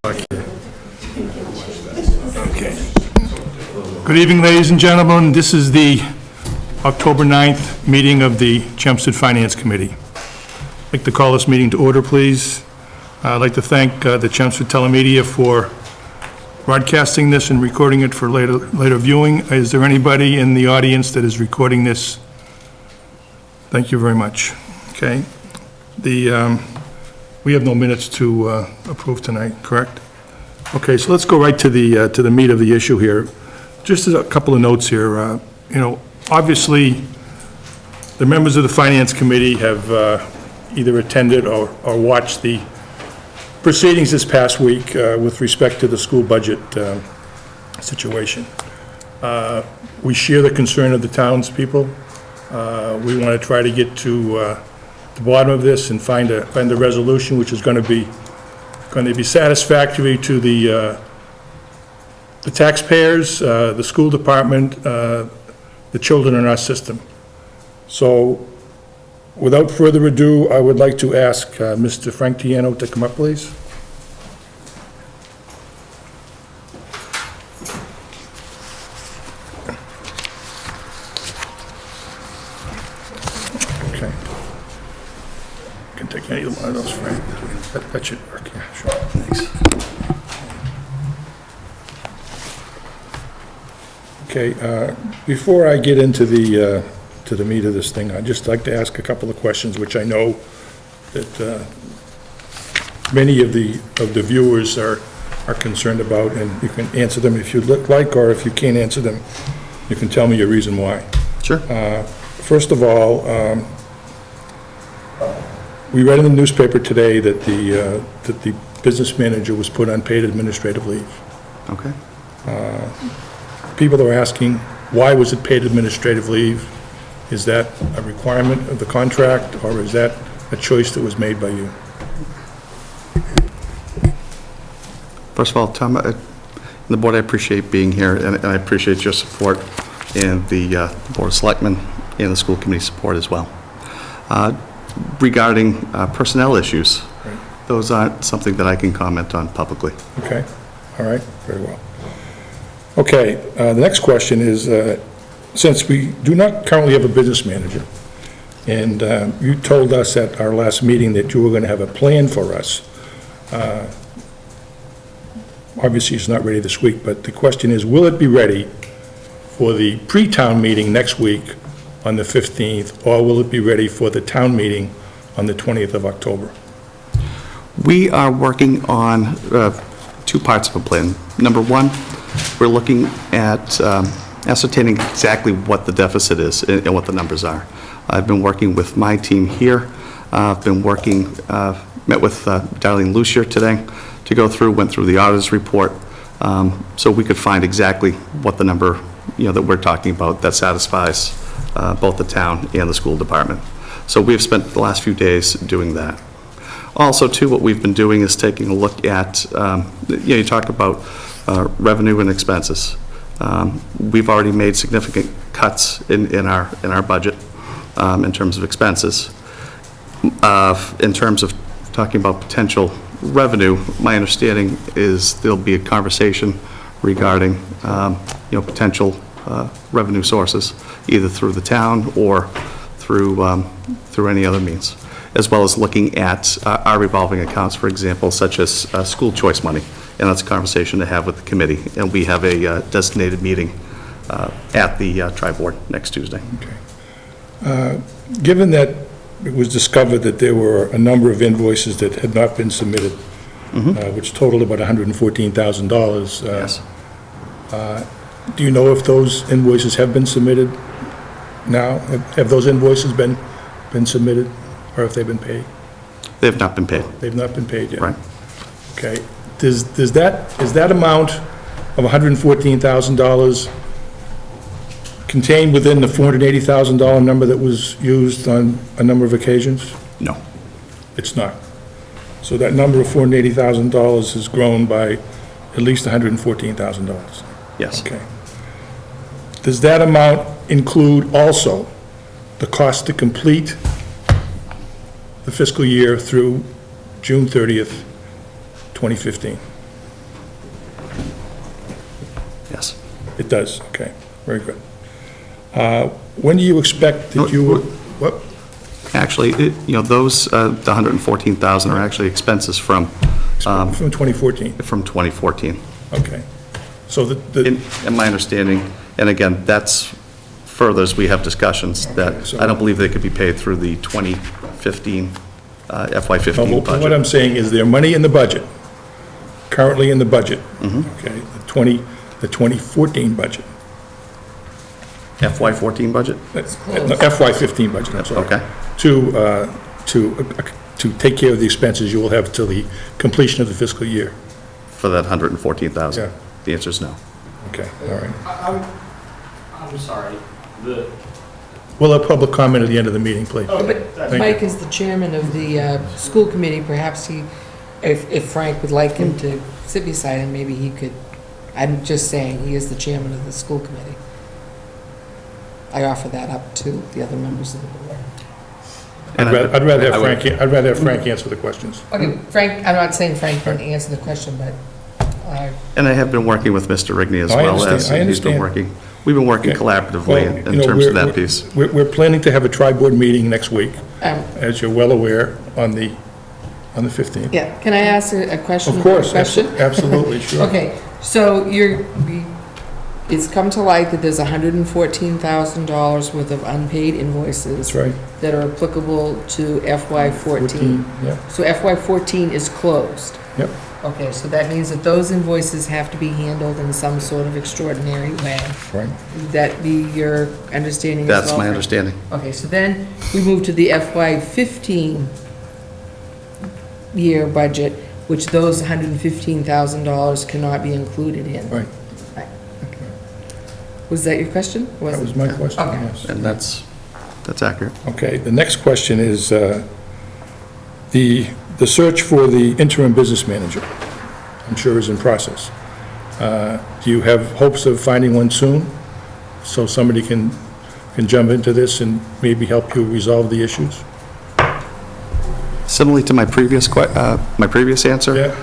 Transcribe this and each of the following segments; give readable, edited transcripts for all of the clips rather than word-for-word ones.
Okay. Good evening, ladies and gentlemen. This is the October 9th meeting of the Chelmsford Finance Committee. I'd like to call this meeting to order, please. I'd like to thank the Chelmsford Telemedia for broadcasting this and recording it for later viewing. Is there anybody in the audience that is recording this? Thank you very much. Okay. We have no minutes to approve tonight, correct? Okay, so let's go right to the meat of the issue here. Just a couple of notes here. Obviously, the members of the Finance Committee have either attended or watched the proceedings this past week with respect to the school budget situation. We share the concern of the townspeople. We want to try to get to the bottom of this and find a resolution which is going to be satisfactory to the taxpayers, the school department, the children in our system. So, without further ado, I would like to ask Mr. Frank Tiano to come up, please. Okay. You can take any one of those, Frank. That should work, yeah, sure. Thanks. Okay, before I get into the meat of this thing, I'd just like to ask a couple of questions, which I know that many of the viewers are concerned about, and you can answer them if you'd like, or if you can't answer them, you can tell me your reason why. Sure. First of all, we read in the newspaper today that the business manager was put on paid administrative leave. Okay. People are asking, why was it paid administrative leave? Is that a requirement of the contract, or is that a choice that was made by you? First of all, Tom, the board, I appreciate being here, and I appreciate your support, and the Board of Selectmen and the school committee support as well. Regarding personnel issues, right. Those aren't something that I can comment on publicly. Okay, all right, very well. Okay, the next question is, since we do not currently have a business manager, and you told us at our last meeting that you were going to have a plan for us. Obviously, it's not ready this week, but the question is, will it be ready for the pre-town meeting next week on the 15th, or will it be ready for the town meeting on the 20th of October? We are working on two parts of a plan. Number one, we're looking at ascertaining exactly what the deficit is and what the numbers are. I've been working with my team here. I've been working, met with Darlene Lucier today to go through, went through the auditor's report, so we could find exactly what the number, that we're talking about that satisfies both the town and the school department. So we've spent the last few days doing that. Also, too, what we've been doing is taking a look at, you talk about revenue and expenses. We've already made significant cuts in our budget in terms of expenses. In terms of talking about potential revenue, my understanding is there'll be a conversation regarding potential revenue sources, either through the town or through any other means, as well as looking at our revolving accounts, for example, such as school choice money. And that's a conversation to have with the committee. And we have a designated meeting at the tri-board next Tuesday. Okay. Given that it was discovered that there were a number of invoices that had not been submitted, which totaled about $114,000. Yes. Do you know if those invoices have been submitted now? Have those invoices been submitted, or have they been paid? They have not been paid. They've not been paid yet? Right. Okay. Is that amount of $114,000 contained within the $480,000 number that was used on a number of occasions? No. It's not. So that number of $480,000 has grown by at least $114,000? Yes. Okay. Does that amount include also the cost to complete the fiscal year through June 30th, 2015? It does, okay, very good. When do you expect that you would, what? Actually, those, the 114,000 are actually expenses from From 2014, 2014. okay. So In my understanding, and again, that's further as we have discussions, that so- I don't believe they could be paid through the 2015, FY15 What budget. I'm saying is there money in the budget, currently in the budget, okay, the 2014 budget, FY14 budget? no, FY15 budget, I'm sorry. Okay. To take care of the expenses you will have till the completion of the fiscal year. For that 114,000? Yeah. The answer is no. Okay, all right. I'm sorry, We'll have public comment at the end of the meeting, please. but Mike is the chairman of the school committee, perhaps if Frank would like him to sit beside him, maybe he could, I'm just saying, he is the chairman of the school committee. I offer that up to the other members of the board. I'd rather have Frank answer the questions. Okay, Frank, I'm not saying Frank can answer the question, but And I have been working with Mr. Rigney as I well understand, as he's been working. We've been working Okay. collaboratively Well, in you know, terms of we're- that piece. We're planning to have a tri-board meeting next week, um, as you're well aware, on the 15th. yeah, can I ask a question? Of course, Question? absolutely, sure. Okay, so it's come to light that there's $114,000 worth of unpaid invoices. That's right. That are applicable to FY14. Yeah, So FY14 is closed. yep, Okay, so that means that those invoices have to be handled in some sort of extraordinary way. right. Would that be your understanding as well? That's my Frank? understanding. Okay, so then we move to the FY15 year budget, which those $115,000 cannot be included in. Right. Right, okay. Was that your question? That was my question, Okay. yes. And that's accurate. Okay, the next question is the search for the interim business manager, I'm sure is in process. Do you have hopes of finding one soon? So somebody can jump into this and maybe help you resolve the issues? Similarly to my previous answer, Yeah.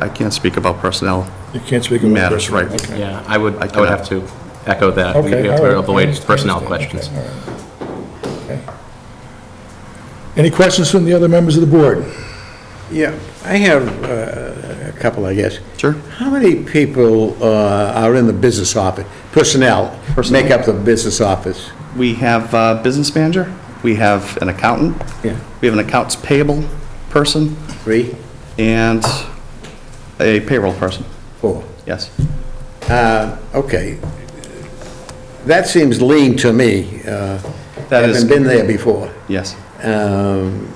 I can't speak about personnel. You can't speak about Matters, personnel, right. okay. yeah, I would cannot. have to echo that. We Okay, have all to right. avoid I personnel understand. questions. Okay, all right. Okay. Any questions from the other members of the board? Yeah, I have a couple, I guess. Sure. How many people are in the business office, personnel, make up the business office? We have a business manager, we have an accountant, Yeah. we have an accounts payable person, 3, and a payroll person, 4? yes. Okay. That seems lean to me. That is- Haven't been there before. Yes. And,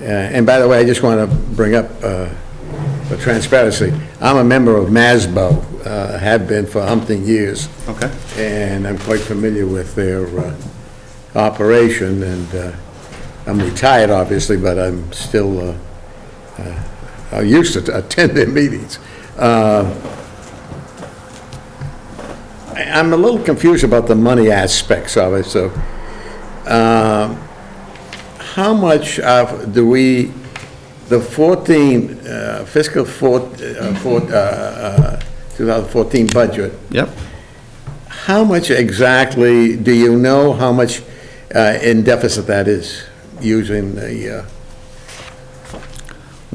and by the way, I just want to bring up, for transparency, I'm a member of MASBO, have been for umpteen years. Okay. And I'm quite familiar with their operation, and I'm retired, obviously, but I'm still I used to attend their meetings. I'm a little confused about the money aspects of it, so how much do we, the 2014 budget, Yep. how much exactly, do you know how much in deficit that is, using the,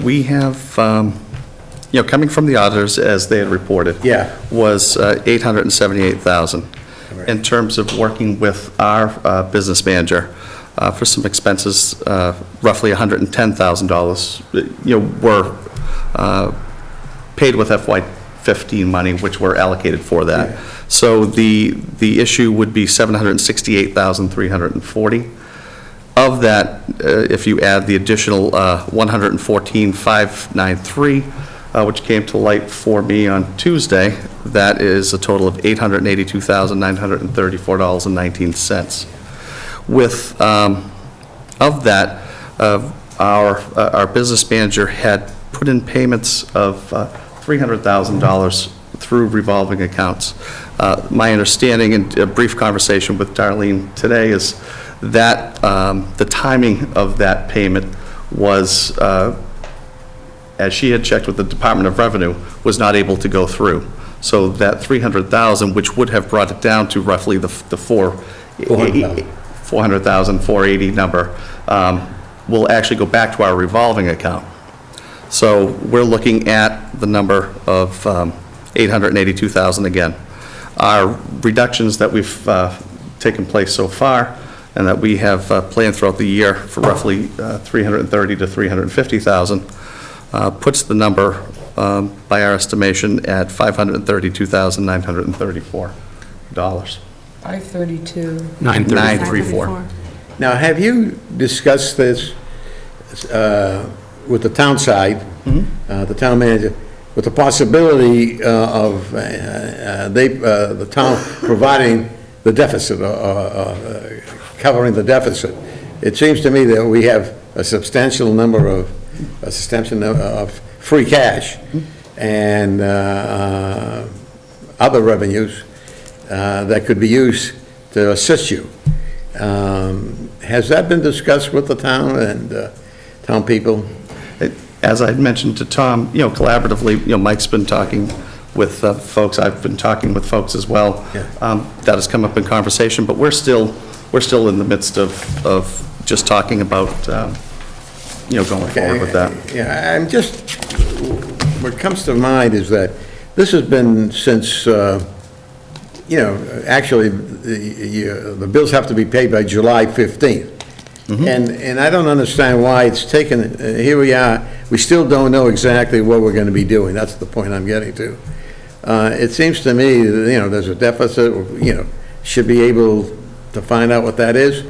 We have, coming from the auditors, as they had reported. Yeah. Was $878,000. In terms of working with our business manager for some expenses, roughly $110,000, were paid with FY15 money, which were allocated for that. Yeah. So the issue would be $768,340. Of that, if you add the additional $114,593, which came to light for me on Tuesday, that is a total of $882,934.19. With, of that, our business manager had put in payments of $300,000 through revolving accounts. My understanding, in a brief conversation with Darlene today, is that the timing of that payment was as she had checked with the Department of Revenue, was not able to go through. So that 300,000, which would have brought it down to roughly the 400,000, 480 number, will actually go back to our revolving account. So we're looking at the number of 882,000 again. Our reductions that we've taken place so far and that we have planned throughout the year for roughly 330 to 350,000 puts the number, by our estimation, at $532,934. 532. 934. Now, have you discussed this with the town side, the town manager, with the possibility of the town providing the deficit, covering the deficit? It seems to me that we have a substantial number of free cash and other revenues that could be used to assist you. Has that been discussed with the town and town people? As I mentioned to Tom, collaboratively, Mike's been talking with folks, I've been talking with folks as well. Yeah. That has come up in conversation, but we're still in the midst of just talking about, going forward with that. Yeah, I'm just, what comes to mind is that this has been since, actually, the bills have to be paid by July 15th. And I don't understand why it's taken, here we are, we still don't know exactly what we're going to be doing. That's the point I'm getting to. It seems to me that, there's a deficit, should be able to find out what that is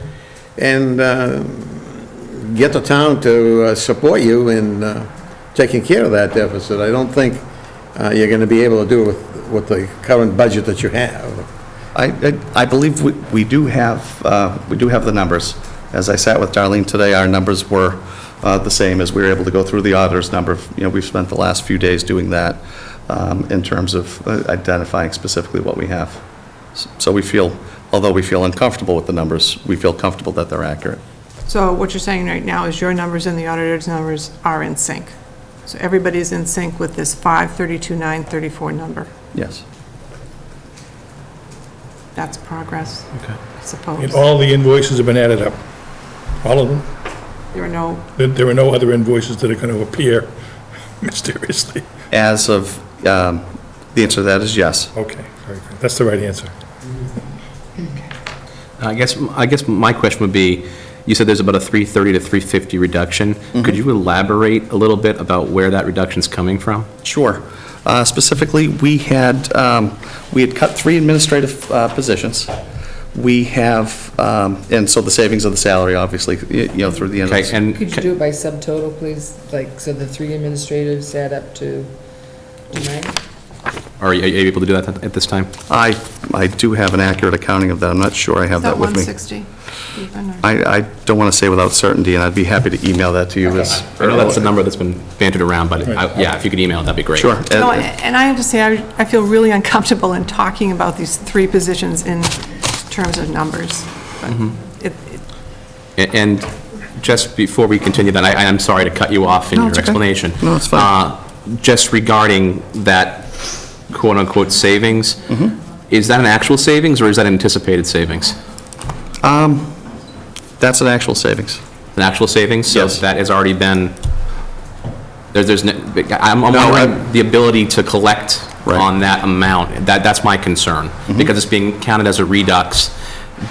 and get the town to support you in taking care of that deficit. I don't think you're going to be able to do it with the current budget that you have. I believe we do have the numbers. As I sat with Darlene today, our numbers were the same as we were able to go through the auditor's number. We've spent the last few days doing that in terms of identifying specifically what we have. So we feel, although we feel uncomfortable with the numbers, we feel comfortable that they're accurate. So what you're saying right now is your numbers and the auditor's numbers are in sync. So everybody's in sync with this 532,934 number. Yes. That's progress, I And suppose. all the invoices have been added up, all of them? There are no, There are no other invoices that are going to appear mysteriously? As of, the answer to that is yes. Okay, very good. That's the right answer. I guess my question would be, you said there's about a 330 to 350 reduction. Could you elaborate a little bit about where that reduction's coming from? Sure. Specifically, we had cut 3 administrative positions. We have, and so the savings of the salary, obviously, through the end of Okay, this. and Could you do it by subtotal, please? Like, so the 3 administrators add up to 9? are you able to do that at this time? I do have an accurate accounting of that. I'm not sure I have is that that with me. 160 even, or? I don't want to say without certainty, and I'd be happy to email that to you as. I know that's a number that's been bantered around, but yeah, if you could email it, that'd be great. Sure. No, and I have to say, I feel really uncomfortable in talking about these 3 positions in terms of numbers. But And just before we continue, then, I'm sorry to cut you off in No, your it's okay. explanation. No, it's fine. Just regarding that quote-unquote savings, is that an actual savings or is that anticipated savings? That's an actual savings. An actual savings? So Yes. that has already been, I'm wondering the ability to collect Right. on that amount. That's my concern, because it's being counted as a redux,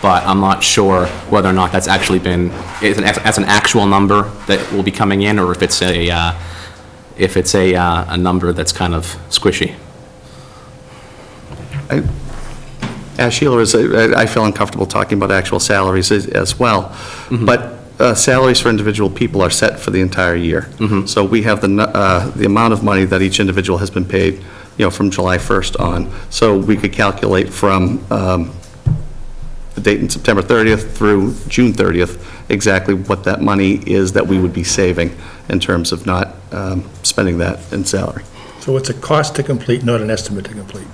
but I'm not sure whether or not that's actually been, that's an actual number that will be coming in, or if it's a number that's kind of squishy. As Sheila is, I feel uncomfortable talking about actual salaries as well. But salaries for individual people are set for the entire year. So we have the amount of money that each individual has been paid, from July 1st on. So we could calculate from the date in September 30th through June 30th, exactly what that money is that we would be saving in terms of not spending that in salary. So it's a cost to complete, not an estimate to complete.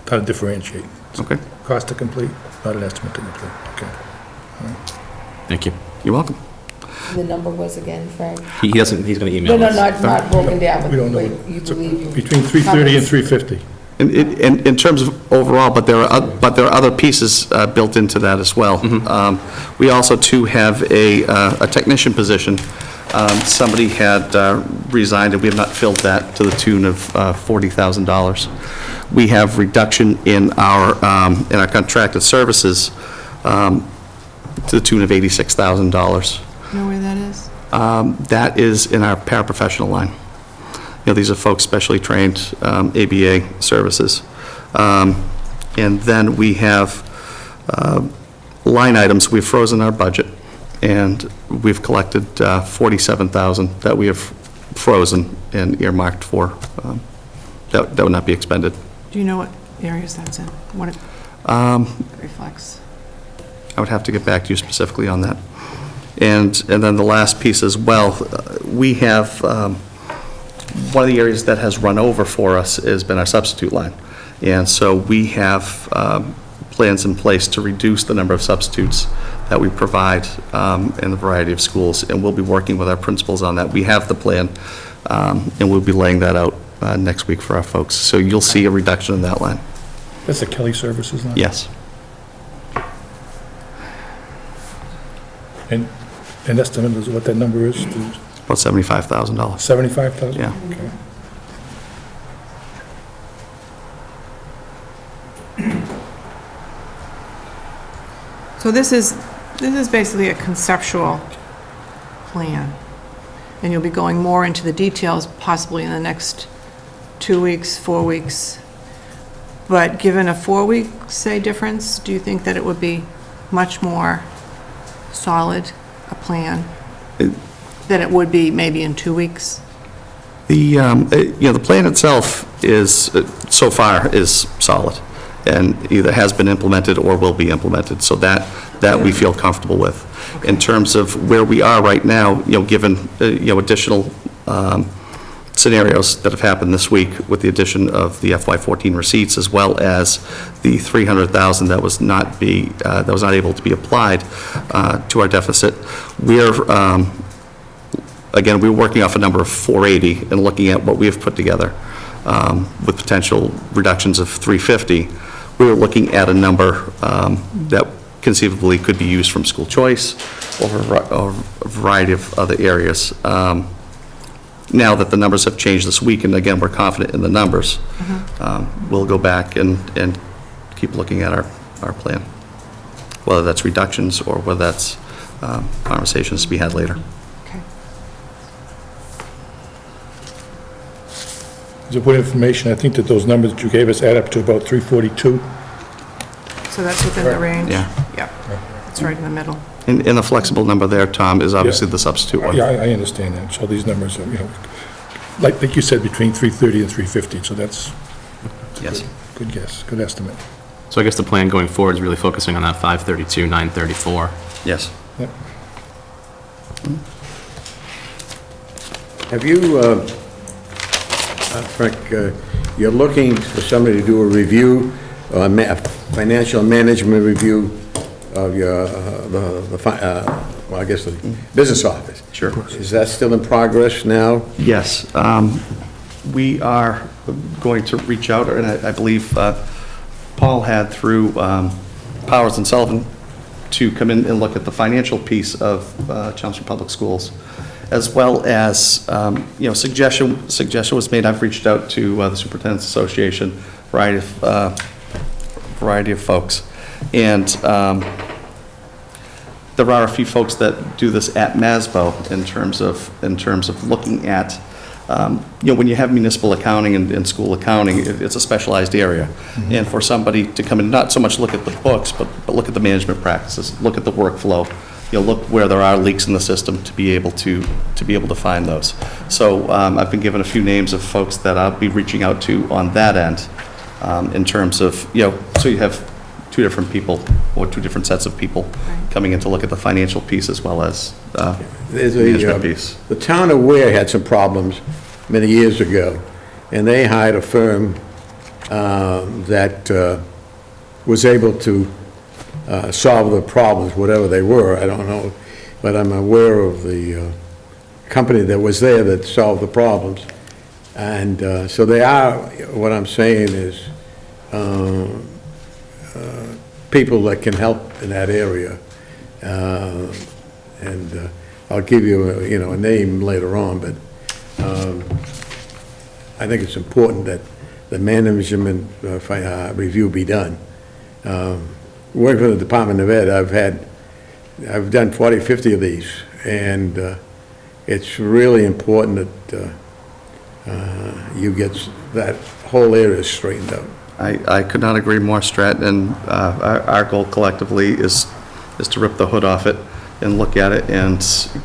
How to differentiate. Okay? Cost to complete, not an estimate to complete. Okay. Thank you. You're welcome. the number was again, Frank? He doesn't, he's going to No, email no, us. not broken down, but We don't know. what you believe you. Between 330 and 350. In terms of overall, but there are other pieces built into that as well. We also, too, have a technician position. Somebody had resigned, and we have not filled that to the tune of $40,000. We have reduction in our contracted services to the tune of $86,000. Know where that is? That is in our paraprofessional line. You know, these are folks specially trained, ABA services. And then we have line items. We've frozen our budget, and we've collected $47,000 that we have frozen and earmarked for, that would not be expended. Do you know what areas that's in? What it reflects? I would have to get back to you specifically on that. And then the last piece as well, we have, one of the areas that has run over for us has been our substitute line. And so we have plans in place to reduce the number of substitutes that we provide in a variety of schools, and we'll be working with our principals on that. We have the plan, and we'll be laying that out next week for our folks. So you'll see a reduction in that line. That's the Kelly Services line? Yes. And an estimate is what that number is? About $75,000. 75,000? Yeah. Okay. So this is basically a conceptual plan, and you'll be going more into the details possibly in the next 2 weeks, 4 weeks. But given a 4-week, say, difference, do you think that it would be much more solid, a plan, than it would be maybe in 2 weeks? The plan itself is, so far, is solid, and either has been implemented or will be implemented, so that we feel comfortable with. In terms of where we are right now, given, additional scenarios that have happened this week with the addition of the FY14 receipts, as well as the $300,000 that was not able to be applied to our deficit, Again, we're working off a number of 480 and looking at what we have put together with potential reductions of 350. We're looking at a number that conceivably could be used from school choice or a variety of other areas. Now that the numbers have changed this week, and again, we're confident in the numbers, we'll go back and keep looking at our plan, whether that's reductions or whether that's conversations to be had later. As a point of information, I think that those numbers that you gave us add up to about 342. So that's within the range? Yeah. Yep, it's right in the middle. And the flexible number there, Tom, is obviously Yeah. the substitute one. Yeah, I understand that. So these numbers are, like you said, between 330 and 350, so that's Yes. good guess, good estimate. So I guess the plan going forward is really focusing on that 532, 934. Yes. Yep. Have you, Frank, you're looking for somebody to do a review, a financial management review of your, well, I guess the business office? Sure. Is that still in progress now? Yes. We are going to reach out, and I believe Paul had through Powers and Sullivan to come in and look at the financial piece of Chelmsford Public Schools, as well as, suggestion was made. I've reached out to the Superintendent's Association, variety of folks. And there are a few folks that do this at MASBO in terms of looking at, when you have municipal accounting and school accounting, it's a specialized area. Mm-hmm. And for somebody to come in, not so much look at the books, but look at the management practices, look at the workflow, look where there are leaks in the system to be able to find those. So I've been given a few names of folks that I'll be reaching out to on that end in terms of, so you have two different people or two different sets of people coming in to look at the financial piece as well as There's management piece. The town of Ware had some problems many years ago, and they hired a firm that was able to solve the problems, whatever they were. I don't know but I'm aware of the company that was there that solved the problems. And so they are, what I'm saying is, people that can help in that area. And I'll give you, a name later on, but I think it's important that the management review be done. Working for the Department of Ed, I've done 40, 50 of these, and it's really important that you get that whole area straightened out. I could not agree more, Strat, and our goal collectively is to rip the hood off it and look at it, and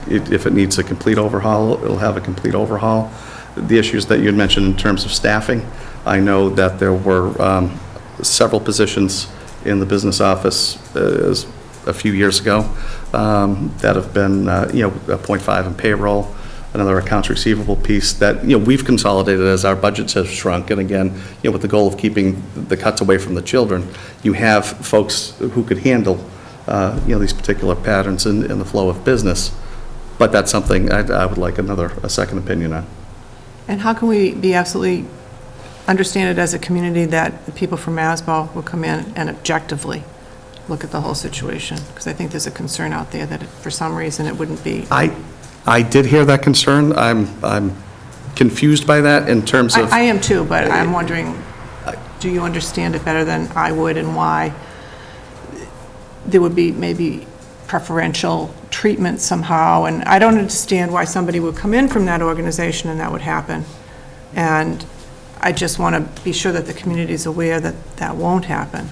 if it needs a complete overhaul, it'll have a complete overhaul. The issues that you had mentioned in terms of staffing, I know that there were several positions in the business office a few years ago that have been, a 0.5 in payroll, another accounts receivable piece that, we've consolidated as our budgets have shrunk. And again, with the goal of keeping the cuts away from the children, you have folks who could handle, these particular patterns in the flow of business. But that's something I would like a second opinion on. And how can we be absolutely, understand it as a community that the people from Masborough will come in and objectively look at the whole situation? Because I think there's a concern out there that for some reason it wouldn't be. I did hear that concern. I'm confused by that in terms of. I am too, but I'm wondering, do you understand it better than I would, and why there would be maybe preferential treatment somehow? And I don't understand why somebody would come in from that organization and that would happen. And I just want to be sure that the community is aware that that won't happen.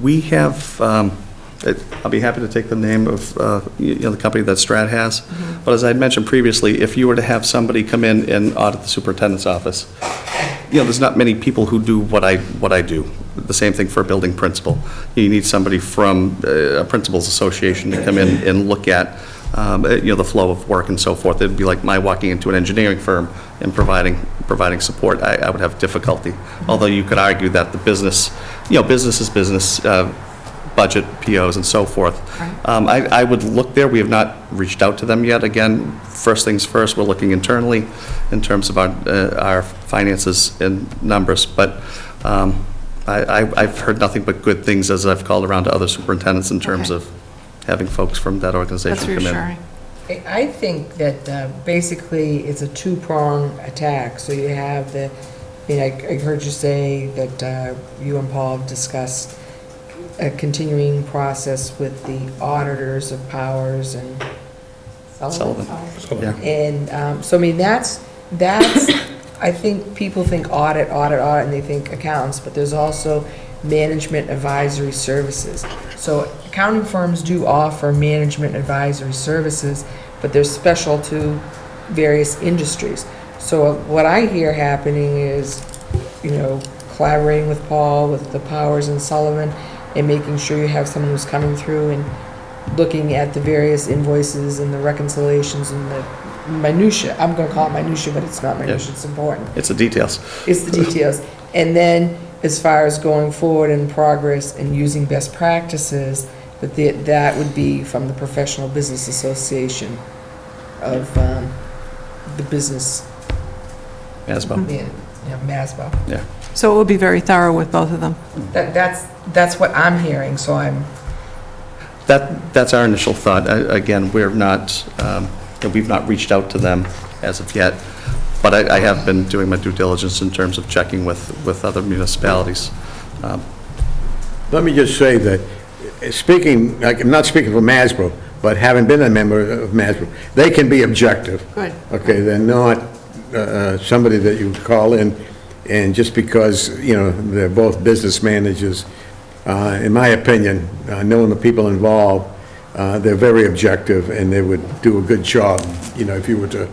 We have, I'll be happy to take the name of, the company that Strat has. Mm-hmm. But as I had mentioned previously, if you were to have somebody come in and audit the superintendent's office, there's not many people who do what I do. The same thing for a building principal. You need somebody from a principals association to come in and look at, the flow of work and so forth. It'd be like my walking into an engineering firm and providing support. I would have difficulty. Although you could argue that the business, business is business, budget, POs, and so forth. Right. I would look there. We have not reached out to them yet. Again, first things first, we're looking internally in terms of our finances and numbers. But I've heard nothing but good things as I've called around to other superintendents in terms Okay. of having folks from that organization That's come in. reassuring. I think that basically it's a two-prong attack. So you have I heard you say that you and Paul have discussed a continuing process with the auditors of Powers and Sullivan. Yeah. And so, that's, I think people think audit, and they think accountants, but there's also management advisory services. So accounting firms do offer management advisory services, but they're special to various industries. So what I hear happening is, collaborating with Paul, with the Powers and Sullivan, and making sure you have someone who's coming through and looking at the various invoices and the reconciliations and the minutia. I'm going to call it minutia, but it's not minutia, It's important. It's the details. It's the details. And then, as far as going forward in progress and using best practices, that would be from the Professional Business Association of the business, Masborough. MASBO. Yeah. So it would be very thorough with both of them. That's what I'm hearing, so I'm, That's our initial thought. Again, we've not reached out to them as of yet, but I have been doing my due diligence in terms of checking with other municipalities. Let me just say that, I'm not speaking for Masborough, but having been a member of Masborough, they can be objective. Good. Okay, they're not somebody that you call in, and just because, they're both business managers, in my opinion, knowing the people involved, they're very objective, and they would do a good job, if you were to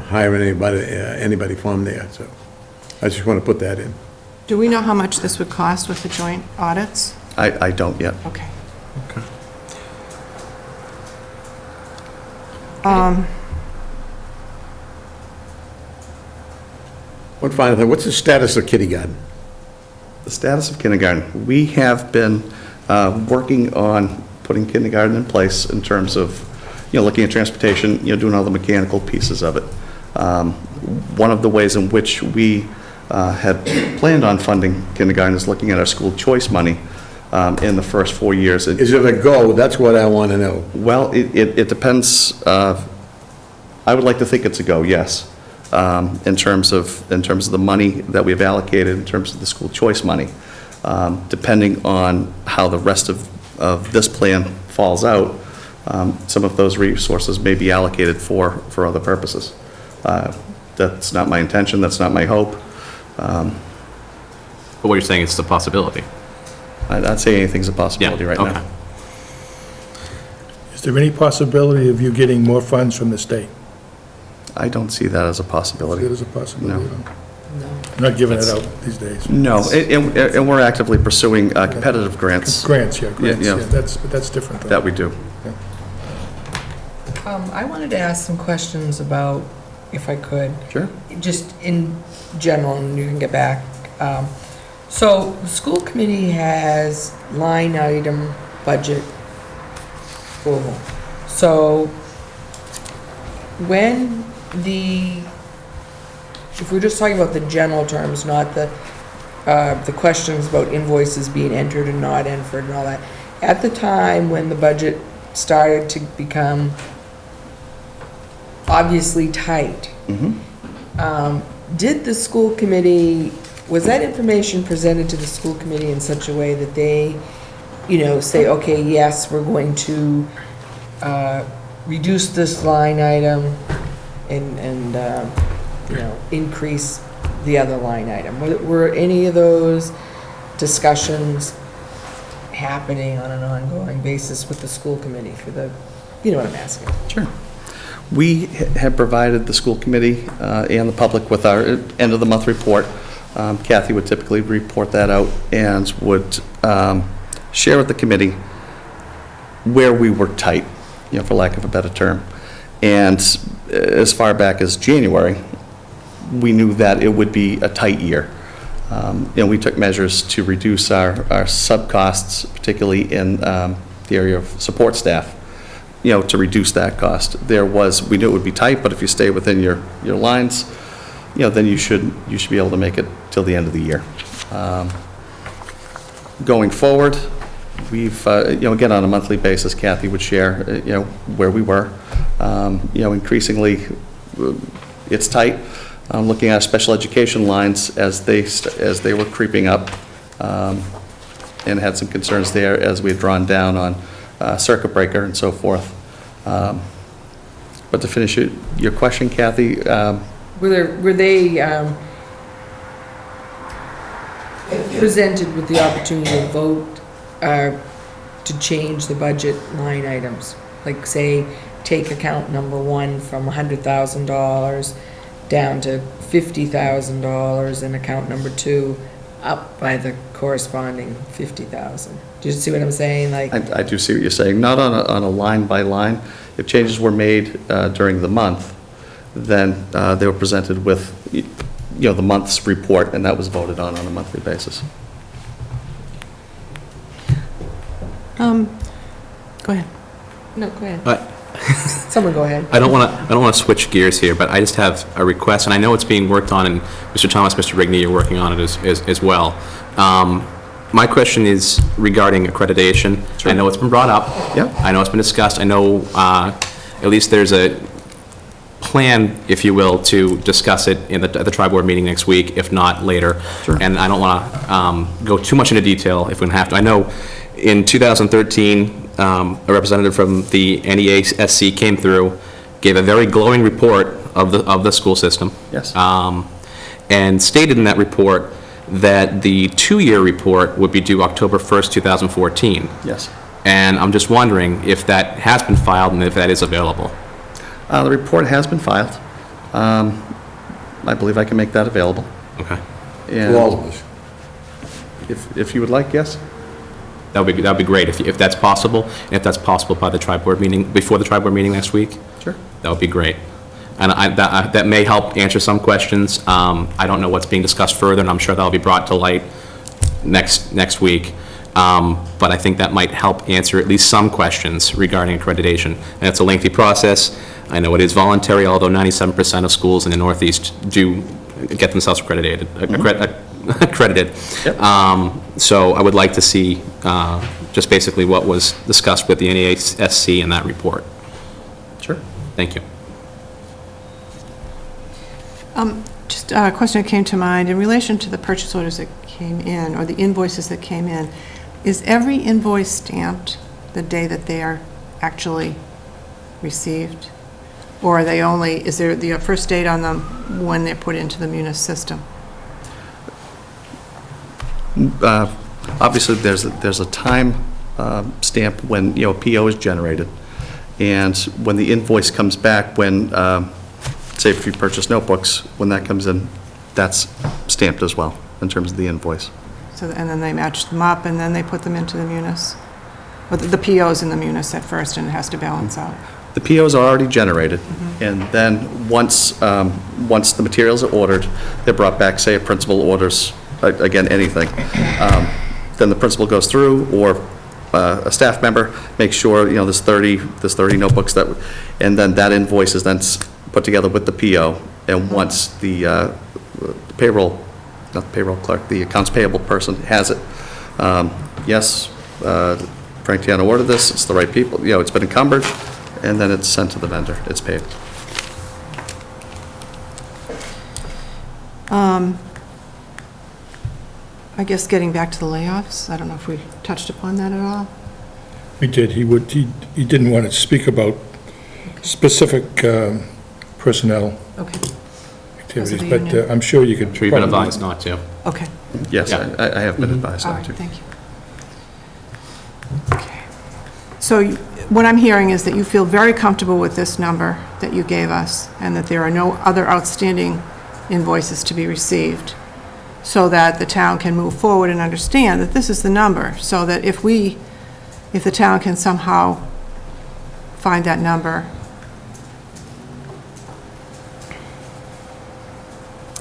hire anybody from there. So I just want to put that in. Do we know how much this would cost with the joint audits? I don't yet. Okay. One final thing, what's the status of kindergarten? The status of kindergarten. We have been working on putting kindergarten in place in terms of, looking at transportation, doing all the mechanical pieces of it. One of the ways in which we had planned on funding kindergarten is looking at our school choice money in the first 4 years. Is it a go? That's what I want to know. Well, it depends. I would like to think it's a go, yes. In terms of the money that we've allocated, in terms of the school choice money. Depending on how the rest of this plan falls out, some of those resources may be allocated for other purposes. That's not my intention, that's not my hope. But what you're saying is it's a possibility. I'd say anything's a possibility right okay. now. Is there any possibility of you getting more funds from the state? I don't see that as a It possibility. is a possibility. No. huh? No. You're not giving it out these days. No, and we're actively pursuing competitive grants Grants, yeah, grants, Yeah, yeah, yeah. but that's different, though. that we do. I wanted to ask some questions about, if I could, Sure. just in general, and you can get back. So, the school committee has line item budget approval. So, when if we're just talking about the general terms, not the questions about invoices being entered and not entered and all that, at the time when the budget started to become obviously tight, did the school committee, was that information presented to the school committee in such a way that they, say, okay, yes, we're going to reduce this line item and increase the other line item? Were any of those discussions happening on an ongoing basis with the school committee for the, you know what I'm asking? Sure. We have provided the school committee and the public with our end-of-the-month report. Kathy would typically report that out and would share with the committee where we were tight, for lack of a better term. And as far back as January, we knew that it would be a tight year. We took measures to reduce our sub-costs, particularly in the area of support staff, to reduce that cost. We knew it would be tight, but if you stay within your lines, then you should be able to make it till the end of the year. Going forward, we've, again, on a monthly basis, Kathy would share, where we were. Increasingly, it's tight. Looking at our special education lines as they were creeping up, and had some concerns there as we had drawn down on circuit breaker and so forth. But to finish your question, Kathy, Were they presented with the opportunity to vote to change the budget line items? Like, say, take account number 1 from $100,000 down to $50,000, and account number 2 up by the corresponding $50,000. Do you see what I'm saying? Like, I do see what you're saying. Not on a line by line. If changes were made during the month, then they were presented with, the month's report, and that was voted on a monthly basis. Go ahead. no, go ahead. Someone go ahead. I don't want to switch gears here, but I just have a request, and I know it's being worked on, and Mr. Thomas, Mr. Rigney, you're working on it as well. My question is regarding accreditation. Sure. I know it's been brought up. Yep. I know it's been discussed. I know at least there's a plan, if you will, to discuss it at the tri-board meeting next week, if not later. Sure. And I don't want to go too much into detail if we don't have to. I know in 2013, a representative from the NEASC came through, gave a very glowing report of the school system. Yes. And stated in that report that the 2-year report would be due October 1st, 2014. Yes. And I'm just wondering if that has been filed and if that is available. The report has been filed. I believe I can make that available. Okay. And To all of us. if you would like, yes? That would be great if that's possible, and if that's possible by the tri-board meeting, before the tri-board meeting next week. Sure. That would be great. And that may help answer some questions. I don't know what's being discussed further, and I'm sure that'll be brought to light next week. But I think that might help answer at least some questions regarding accreditation. And it's a lengthy process. I know it is voluntary, although 97% of schools in the Northeast do get themselves accredited. So I would like to see just basically what was discussed with the NASC in that report. Sure. Thank you. Just a question that came to mind, in relation to the purchase orders that came in, or the invoices that came in, is every invoice stamped the day that they are actually received? Or are they only, is there the first date on them when they're put into the Munis system? Obviously, there's a time stamp when, a PO is generated, and when the invoice comes back, when, say if you purchase notebooks, when that comes in, that's stamped as well, in terms of the invoice. So, and then they match them up, and then they put them into the Munis? Or the PO's in the Munis at first, and it has to balance out? The POs are already generated, and then once the materials are ordered, they're brought back, say a principal orders, again, anything, then the principal goes through, or a staff member makes sure, there's 30 notebooks and then that invoice is then put together with the PO, and once the payroll, not the payroll clerk, the accounts payable person has it, yes, Frank Tiano ordered this, it's the right people, it's been encumbered, and then it's sent to the vendor, it's paid. I guess getting back to the layoffs, I don't know if we touched upon that at all? We did. He didn't want to speak about specific personnel Okay, activities, the but union. I'm sure you could. I'm sure you've been probably- advised not to. okay, Yes, Yeah. I have been advised all not right, to. thank you. Okay. So what I'm hearing is that you feel very comfortable with this number that you gave us, and that there are no other outstanding invoices to be received, so that the town can move forward and understand that this is the number, so that if the town can somehow find that number,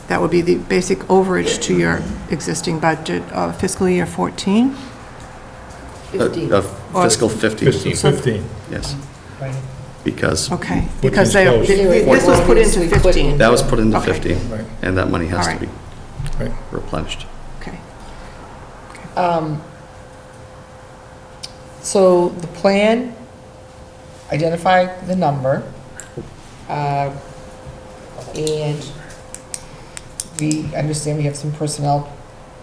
that would be the basic overage to your existing budget of fiscal year 14? 15. Of fiscal 15, 15. yes, Right. because Okay, because they, closed. this was put into 15. that was put into Okay. 15, Right. and that money has All to right. be Right. replenished. Okay. So the plan identified the number, and we understand we have some personnel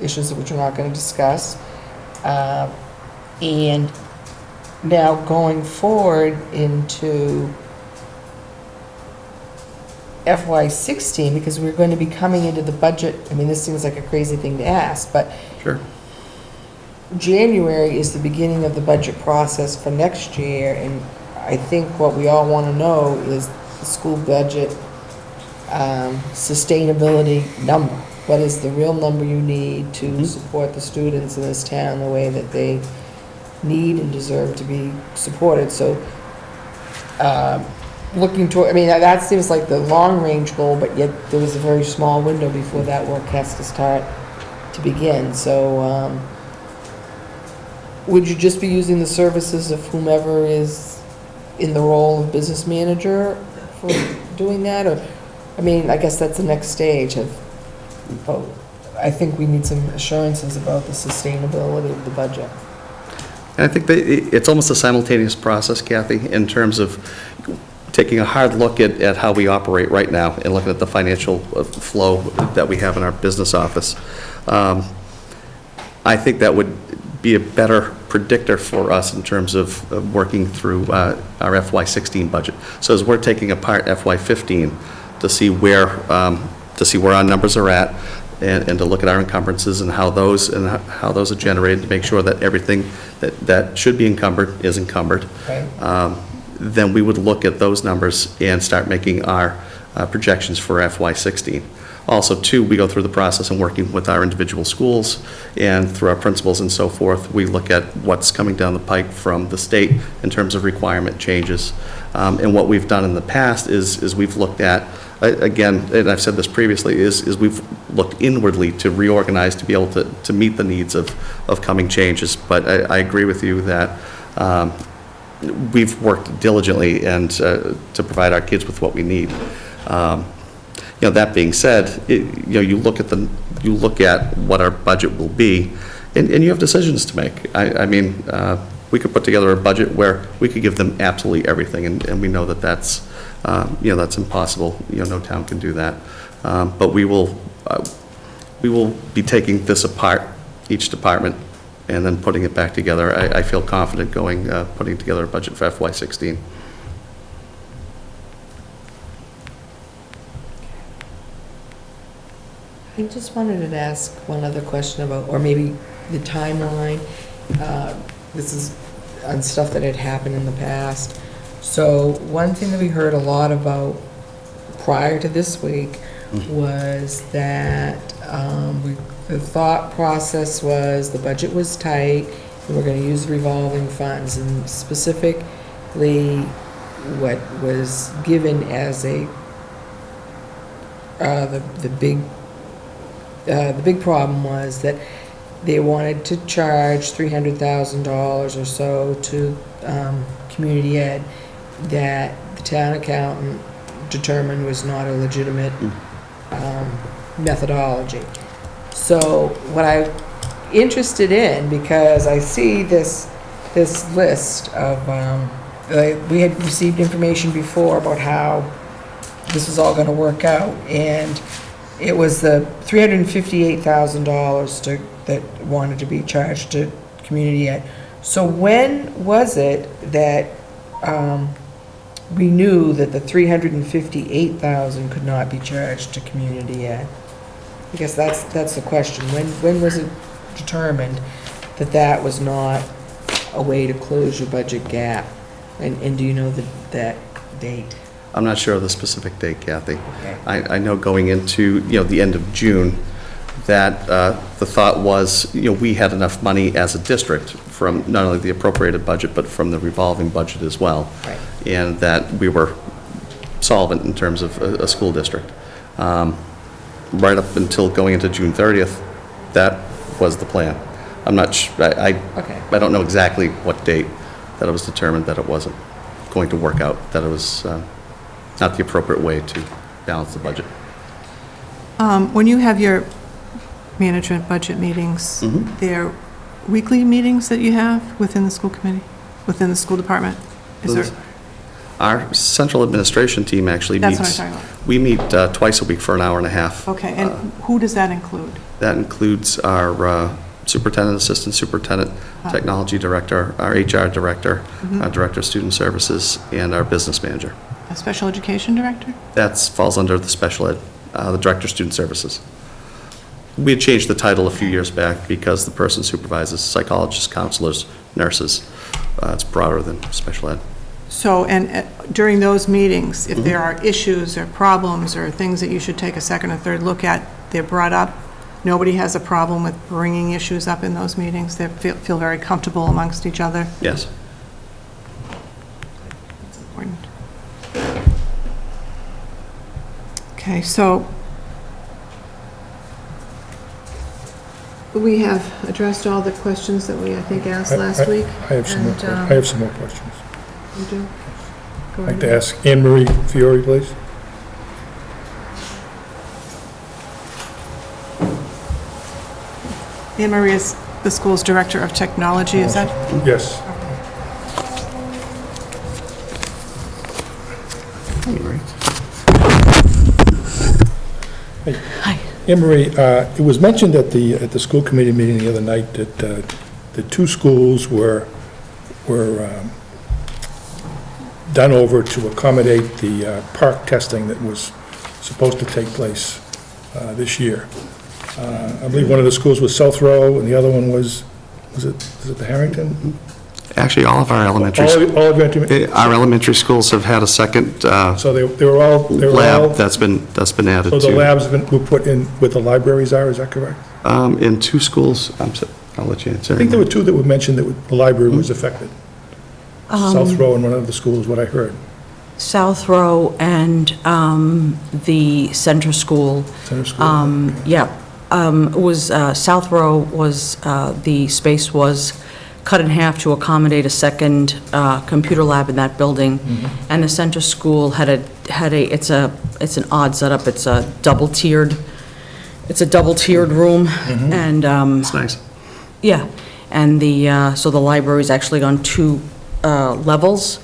issues which we're not going to discuss. And now going forward into FY16, because we're going to be coming into the budget, I mean, this seems like a crazy thing to ask, but Sure. January is the beginning of the budget process for next year, and I think what we all want to know is the school budget sustainability number. What is the real number you need to support the students in this town the way that they need and deserve to be supported? So looking toward, I mean, that seems like the long-range goal, but yet there was a very small window before that work has to start to begin. So would you just be using the services of whomever is in the role of business manager for doing that? Or, I mean, I guess that's the next stage of, I think we need some assurances about the sustainability of the budget. And I think that it's almost a simultaneous process, Kathy, in terms of taking a hard look at how we operate right now and looking at the financial flow that we have in our business office. I think that would be a better predictor for us in terms of working through our FY16 budget. So as we're taking apart FY15 to see where our numbers are at, and to look at our encumbrances and how those are generated, to make sure that everything that should be encumbered is encumbered. Right. Then we would look at those numbers and start making our projections for FY16. Also, too, we go through the process and working with our individual schools and through our principals and so forth, we look at what's coming down the pike from the state in terms of requirement changes. And what we've done in the past is we've looked at again, and I've said this previously, is we've looked inwardly to reorganize to be able to meet the needs of coming changes. But I agree with you that we've worked diligently and to provide our kids with what we need. That being said, you look at what our budget will be, and you have decisions to make. I mean, we could put together a budget where we could give them absolutely everything, and we know that that's impossible. No town can do that. But we will be taking this apart, each department, and then putting it back together. I feel confident putting together a budget for FY16. I just wanted to ask one other question about, or maybe the timeline. This is on stuff that had happened in the past. So one thing that we heard a lot about prior to this week was that the thought process was the budget was tight and we're going to use revolving funds, and specifically what was given as the big problem was that they wanted to charge $300,000 or so to community ed that the town accountant determined was not a legitimate methodology. So what I'm interested in, because I see this list of, we had received information before about how this was all going to work out, and it was the $358,000 that wanted to be charged to community ed. So when was it that we knew that the $358,000 could not be charged to community ed? I guess that's the question. When was it determined that that was not a way to close your budget gap? And do you know that date? I'm not sure of the specific date, Kathy. Okay. I know going into, the end of June, that the thought was, we had enough money as a district from not only the appropriated budget, but from the revolving budget as well. Right. And that we were solvent in terms of a school district. Right up until going into June 30th, that was the plan. I'm not sure, Okay. I don't know exactly what date that it was determined that it wasn't going to work out, that it was not the appropriate way to balance the budget. When you have your management budget meetings, they're weekly meetings that you have within the school committee, within the school department? Is there? Our central administration team actually meets. That's what I'm talking about. We meet twice a week for an hour and a half. Okay, and who does that include? That includes our superintendent, assistant superintendent, technology director, our HR director, our director of student services, and our business manager. A special education director? That falls under the special ed, the director of student services. We had changed the title a few years back because the person supervises psychologists, counselors, nurses. It's broader than special ed. So, and during those meetings, if there are issues or problems or things that you should take a second or third look at, they're brought up. Nobody has a problem with bringing issues up in those meetings. They feel very comfortable amongst each other. Yes. That's important. Okay, so we have addressed all the questions that we, I think, asked last week. I have some more, I have some more questions. You do? Go I'd like ahead. to ask Anne Marie Fiore, please. Anne Marie is the school's director of technology, is that? Yes. Hi. Anne Marie, it was mentioned at the school committee meeting the other night that the two schools were done over to accommodate the park testing that was supposed to take place this year. I believe one of the schools was South Row, and the other one was it the Harrington? Actually, all of our elementary, All of your, our elementary schools have had a second so they were all, lab that's been added so to. the labs were put in with the libraries are, is that correct? In two schools, I'll let you answer. I think there were two that were mentioned that the library was affected. South Row and one of the schools, what I heard. South Row and the center school. Center school, okay. Yeah, it was, South Row was, the space was cut in half to accommodate a second computer lab in that building. And the center school had a, it's an odd setup, it's a double-tiered room. And, It's nice. yeah, and so the library's actually on two levels,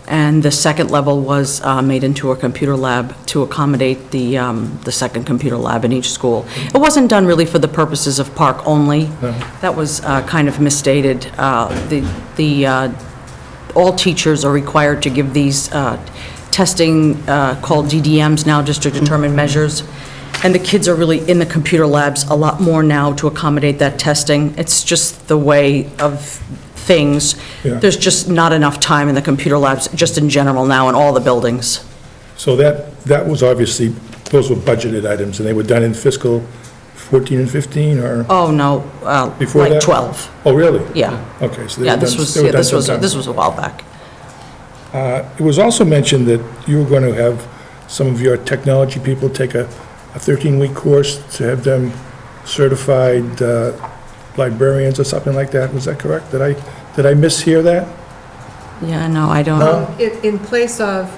and the second level was made into a computer lab to accommodate the second computer lab in each school. It wasn't done really for the purposes of park only. That was kind of misstated. All teachers are required to give these testing called DDMs now, district determined measures. And the kids are really in the computer labs a lot more now to accommodate that testing. It's just the way of things. Yeah. There's just not enough time in the computer labs, just in general now, in all the buildings. So that was obviously, those were budgeted items, and they were done in fiscal 14 and 15, or? Oh, no, Before like that? 12, Oh, really? yeah. Okay, so they Yeah, were this done- was, they were yeah, done this was, sometime. this was a while back. It was also mentioned that you were going to have some of your technology people take a 13-week course to have them certified librarians or something like that. Was that correct? Did I mishear that? Yeah, no, I don't. No? In place of,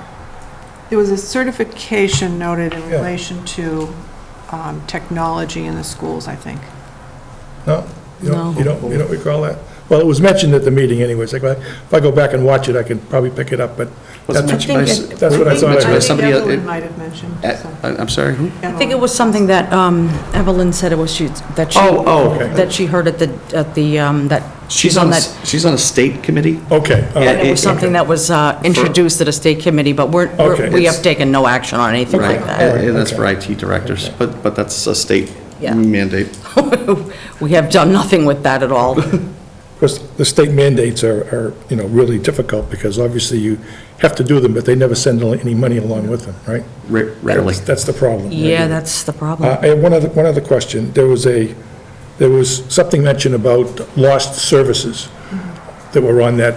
there was a certification noted in Yeah. relation to technology in the schools, I think. No? You No. don't recall that? Well, it was mentioned at the meeting anyways. Like, if I go back and watch it, I can probably pick it up, but Was it that's mentioned by that's what I thought I Mentioned by heard. somebody else- Evelyn might have mentioned. I'm sorry, who? I think it was something that Evelyn said it was, that she okay. that she heard at the, that She's on, she's on a state committee? Okay, all Yeah, right. it was something that was introduced at a state committee, but Okay. we have taken no action on anything Right, like that. and that's for IT directors, but that's a state Yeah. mandate. We have done nothing with that at all. Because the state mandates are, really difficult, because obviously you have to do them, but they never send any money along with them, right? Rarely. That's the problem. Yeah, that's the problem. I have one other question. There was something mentioned about lost services that were on that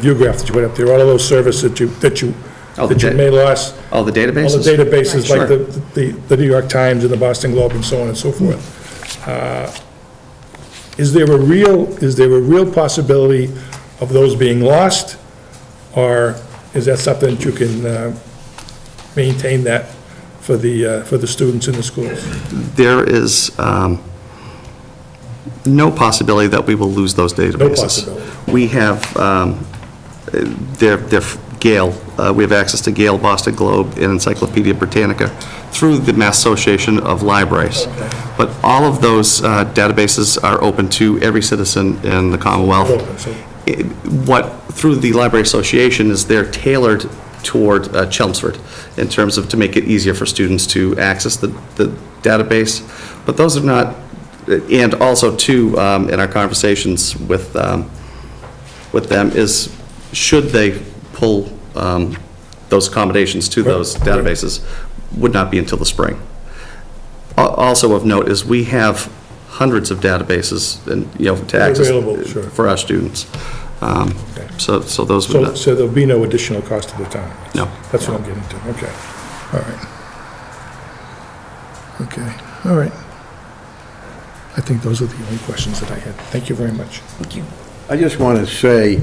view graph that you put up there, all of those services that you Oh, the may lost. Oh, the databases? All the databases, Sure. like the New York Times and the Boston Globe and so on and so forth. Is there a real possibility of those being lost? Or is that something that you can maintain that for the students in the schools? There is no possibility that we will lose those databases. No possibility. We have, they're Gale, we have access to Gale, Boston Globe, and Encyclopedia Britannica through the Mass Association of Libraries. But all of those databases are open to every citizen in the Commonwealth. Open, so- Through the Library Association is they're tailored toward Chelmsford in terms of to make it easier for students to access the database. But those are not, and also too, in our conversations with them is, should they pull those accommodations to those databases, would not be until the spring. Also of note is we have hundreds of databases and, to access Available, sure. for our students. So those would not. So there'll be no additional cost to the town? No. That's what I'm getting to, okay. All right. Okay, all right. I think those are the only questions that I had. Thank you very much. Thank you. I just want to say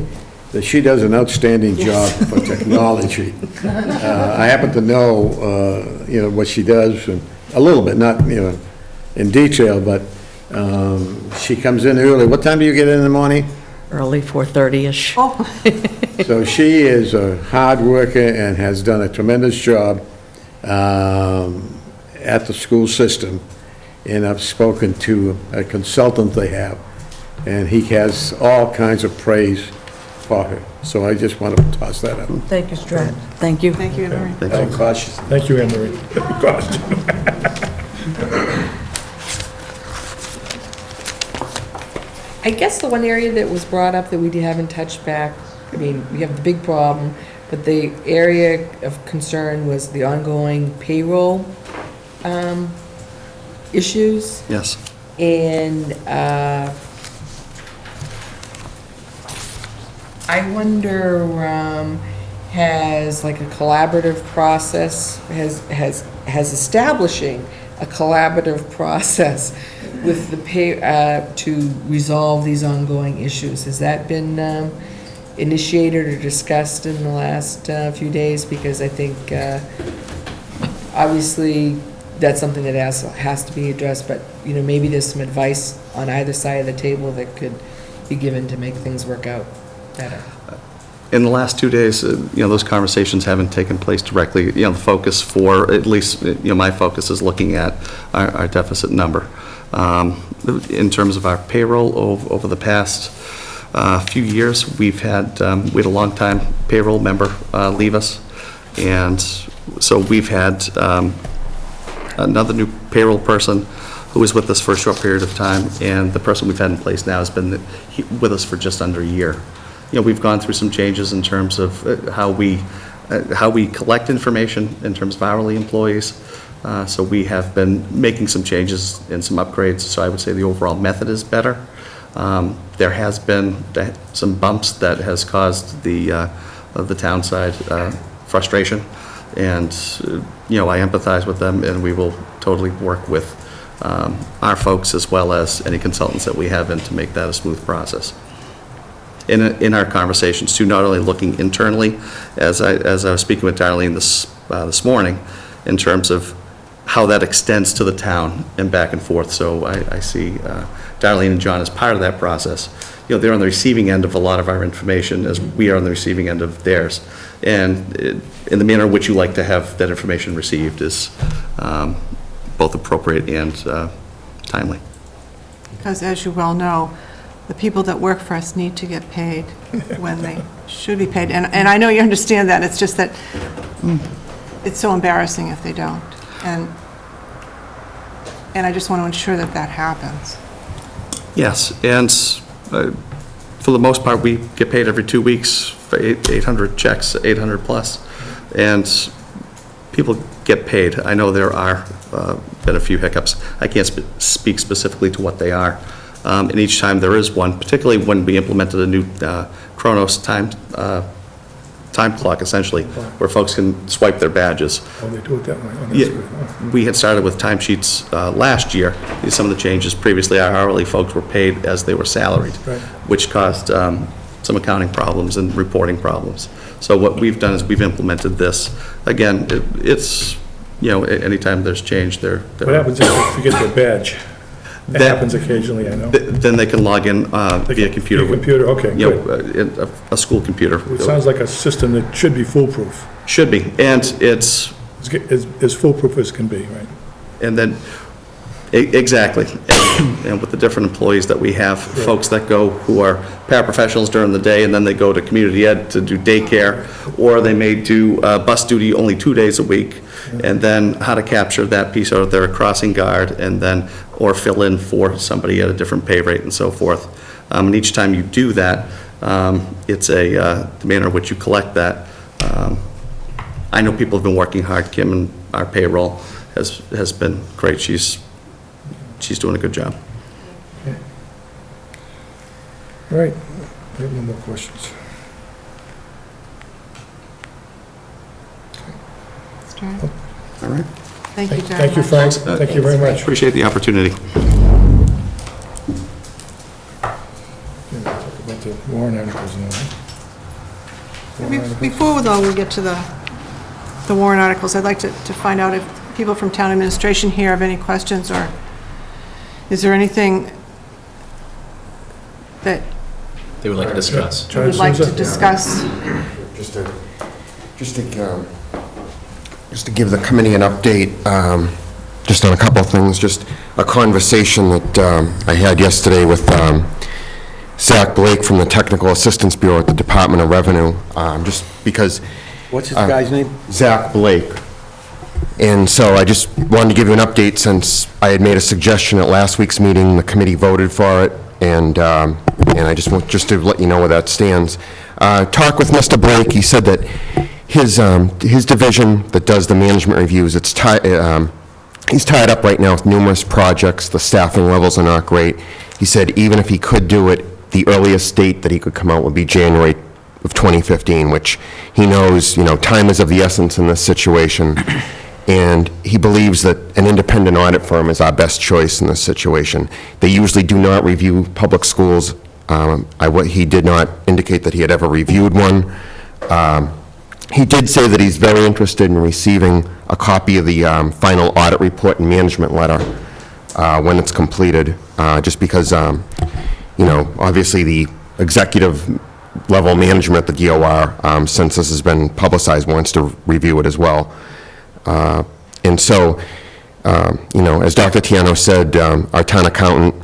that she does an outstanding job for technology. I happen to know, what she does, and a little bit, not, in detail, but she comes in early. What time do you get in the morning? Early 4:30-ish. So she is a hard worker and has done a tremendous job at the school system. And I've spoken to a consultant they have, and he has all kinds of praise for her. So I just want to toss that out. Thank you, Strat. Thank you. Thank you, Anne Marie. Thank you. Thank you, Anne Marie. Gosh. I guess the one area that was brought up that we haven't touched back, I mean, we have the big problem, but the area of concern was the ongoing payroll issues. Yes. And I wonder has like a collaborative process, has establishing a collaborative process with the to resolve these ongoing issues. Has that been initiated or discussed in the last few days? Because I think obviously that's something that has to be addressed, but, you know, maybe there's some advice on either side of the table that could be given to make things work out better. In the last 2 days, those conversations haven't taken place directly. The focus for, at least, my focus is looking at our deficit number. In terms of our payroll over the past few years, we had a long-time payroll member leave us, and so we've had another new payroll person who was with us for a short period of time, and the person we've had in place now has been with us for just under a year. We've gone through some changes in terms of how we collect information in terms of hourly employees. So we have been making some changes and some upgrades, so I would say the overall method is better. There has been some bumps that has caused the town side frustration, and I empathize with them, and we will totally work with our folks as well as any consultants that we have in to make that a smooth process. In our conversations too, not only looking internally, as I was speaking with Darlene this morning, in terms of how that extends to the town and back and forth. So I see Darlene and John as part of that process. They're on the receiving end of a lot of our information as we are on the receiving end of theirs. And in the manner in which you like to have that information received is both appropriate and timely. Because as you well know, the people that work for us need to get paid when they should be paid. And I know you understand that. It's just that it's so embarrassing if they don't. And I just want to ensure that that happens. Yes, and for the most part, we get paid every 2 weeks for 800 checks, 800 plus, and people get paid. I know there are been a few hiccups. I can't speak specifically to what they are. And each time there is one, particularly when we implemented a new Chronos time clock, essentially, where folks can swipe their badges. Oh, they do it that way? Oh, that's Yeah, good. Oh. we had started with timesheets last year. Some of the changes previously, our hourly folks were paid as they were salaried, Right. which caused some accounting problems and reporting problems. So what we've done is we've implemented this. Again, it's, anytime there's change, What happens if they forget their badge? That happens occasionally, I know. then they can log in via computer. Via computer, okay, in a school computer. It sounds like a system that should be foolproof. Should be, and it's, As foolproof as can be, right? and then, exactly. And with the different employees that we have, folks that go, who are paraprofessionals during the day, and then they go to community ed to do daycare, or they may do bus duty only 2 days a week, and then how to capture that piece out of their crossing guard, and then, or fill in for somebody at a different pay rate and so forth. And each time you do that, it's the manner in which you collect that. I know people have been working hard. Kim and our payroll has been great. She's doing a good job. All right, I have no more questions. Mr. Chairman? All right. Thank you very much. Thank you, Frank. Thank you very much. Appreciate the opportunity. Yeah, talk about the warrant articles now, right? Warrant articles. Before, though, we get to the warrant articles, I'd like to find out if people from town administration here have any questions, or is there anything that They would like to discuss. you would like to discuss? Just to give the committee an update, just on a couple of things, just a conversation that I had yesterday with Zach Blake from the Technical Assistance Bureau at the Department of Revenue, just because... What's this guy's name? Zach Blake. And so I just wanted to give you an update since I had made a suggestion at last week's meeting, the committee voted for it, and I just want to let you know where that stands. Talk with Mr. Blake, he said that his division that does the management reviews, he's tied up right now with numerous projects, the staffing levels are not great. He said even if he could do it, the earliest date that he could come out would be January of 2015, which he knows, time is of the essence in this situation, and he believes that an independent audit firm is our best choice in this situation. They usually do not review public schools. He did not indicate that he had ever reviewed one. He did say that he's very interested in receiving a copy of the final audit report and management letter when it's completed, just because, obviously the executive level management at the DOR, since this has been publicized, wants to review it as well. And so, as Dr. Tiano said, our town accountant,